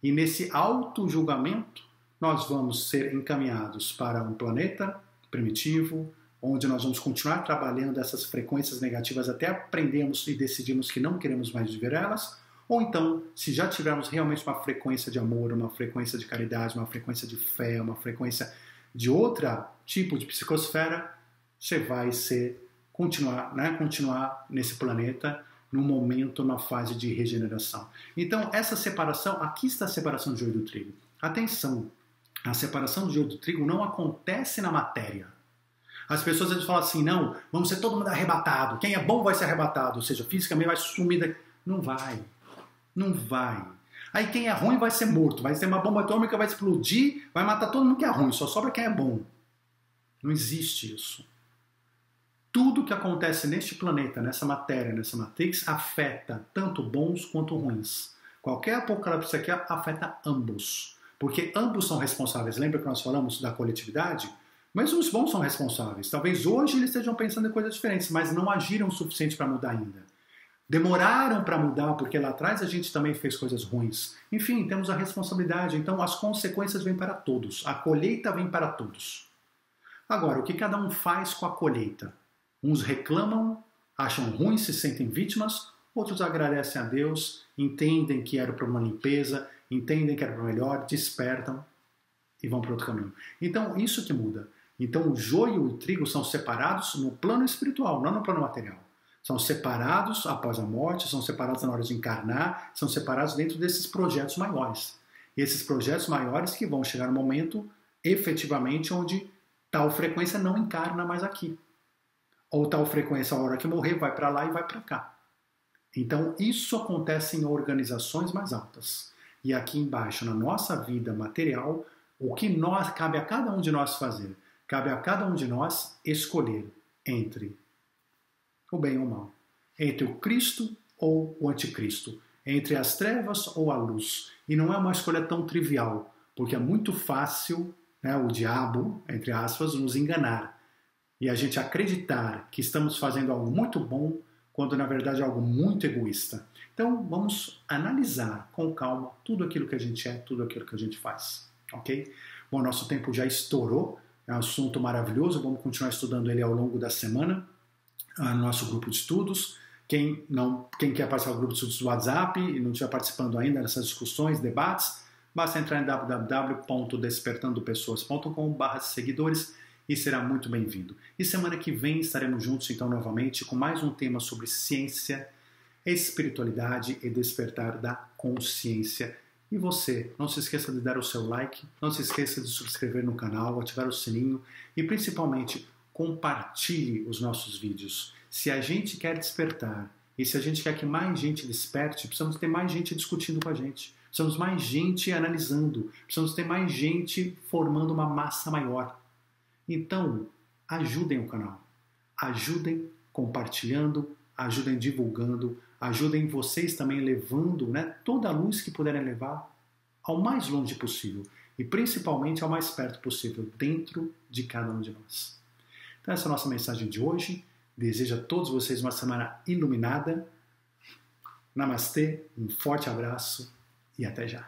E nesse auto-julgamento, nós vamos ser encaminhados para um planeta primitivo, onde nós vamos continuar trabalhando essas frequências negativas até aprendermos e decidirmos que não queremos mais viver elas, ou então, se já tivermos realmente uma frequência de amor, uma frequência de caridade, uma frequência de fé, uma frequência de outro tipo de psicosfera, você vai continuar nesse planeta, num momento, na fase de regeneração. Então, essa separação, aqui está a separação do joio do trigo. Atenção, a separação do joio do trigo não acontece na matéria. As pessoas às vezes falam assim, não, vamos ser todo mundo arrebatado, quem é bom vai ser arrebatado, ou seja, fisicamente vai sumir daqui. Não vai. Aí quem é ruim vai ser morto, vai ser uma bomba atômica, vai explodir, vai matar todo mundo que é ruim, só sobra quem é bom. Não existe isso. Tudo que acontece neste planeta, nessa matéria, nessa matrix, afeta tanto bons quanto ruins. Qualquer apocalipse aqui afeta ambos. Porque ambos são responsáveis. Lembra que nós falamos da coletividade? Mas os bons são responsáveis. Talvez hoje eles estejam pensando em coisas diferentes, mas não agiram o suficiente para mudar ainda. Demoraram para mudar, porque lá atrás a gente também fez coisas ruins. Enfim, temos a responsabilidade. Então as consequências vêm para todos. A colheita vem para todos. Agora, o que cada um faz com a colheita? Uns reclamam, acham ruim, se sentem vítimas. Outros agradecem a Deus, entendem que era para uma limpeza, entendem que era para melhor, despertam e vão para outro caminho. Então, isso que muda. Então, o joio e o trigo são separados no plano espiritual, não no plano material. São separados após a morte, são separados na hora de encarnar, são separados dentro desses projetos maiores. E esses projetos maiores que vão chegar no momento, efetivamente, onde tal frequência não encarna mais aqui. Ou tal frequência, a hora que morrer, vai para lá e vai para cá. Então, isso acontece em organizações mais altas. E aqui embaixo, na nossa vida material, o que cabe a cada um de nós fazer? Cabe a cada um de nós escolher entre o bem ou o mal. entre o Cristo ou o anticristo, entre as trevas ou a luz. E não é uma escolha tão trivial, porque é muito fácil, né, o diabo, entre aspas, nos enganar e a gente acreditar que estamos fazendo algo muito bom, quando na verdade é algo muito egoísta. Então vamos analisar com calma tudo aquilo que a gente é, tudo aquilo que a gente faz, ok? Bom, nosso tempo já estourou, é um assunto maravilhoso, vamos continuar estudando ele ao longo da semana, no nosso grupo de estudos. Quem quer participar do grupo de estudos do WhatsApp e não estiver participando ainda dessas discussões, debates, basta entrar em www.despertandopessoas.com/seguidores e será muito bem-vindo. E semana que vem estaremos juntos então novamente com mais um tema sobre ciência, espiritualidade e despertar da consciência. E você, não se esqueça de dar o seu like, não se esqueça de se subscrever no canal, ativar o sininho e principalmente compartilhe os nossos vídeos. Se a gente quer despertar e se a gente quer que mais gente desperte, precisamos ter mais gente discutindo com a gente. Precisamos mais gente analisando. Precisamos ter mais gente formando uma massa maior. Então, ajudem o canal. Ajudem compartilhando, ajudem divulgando, ajudem vocês também levando, né, toda a luz que puderem levar ao mais longe possível e principalmente ao mais perto possível, dentro de cada um de nós. Então essa é a nossa mensagem de hoje. Desejo a todos vocês uma semana iluminada. Namastê, um forte abraço e até já.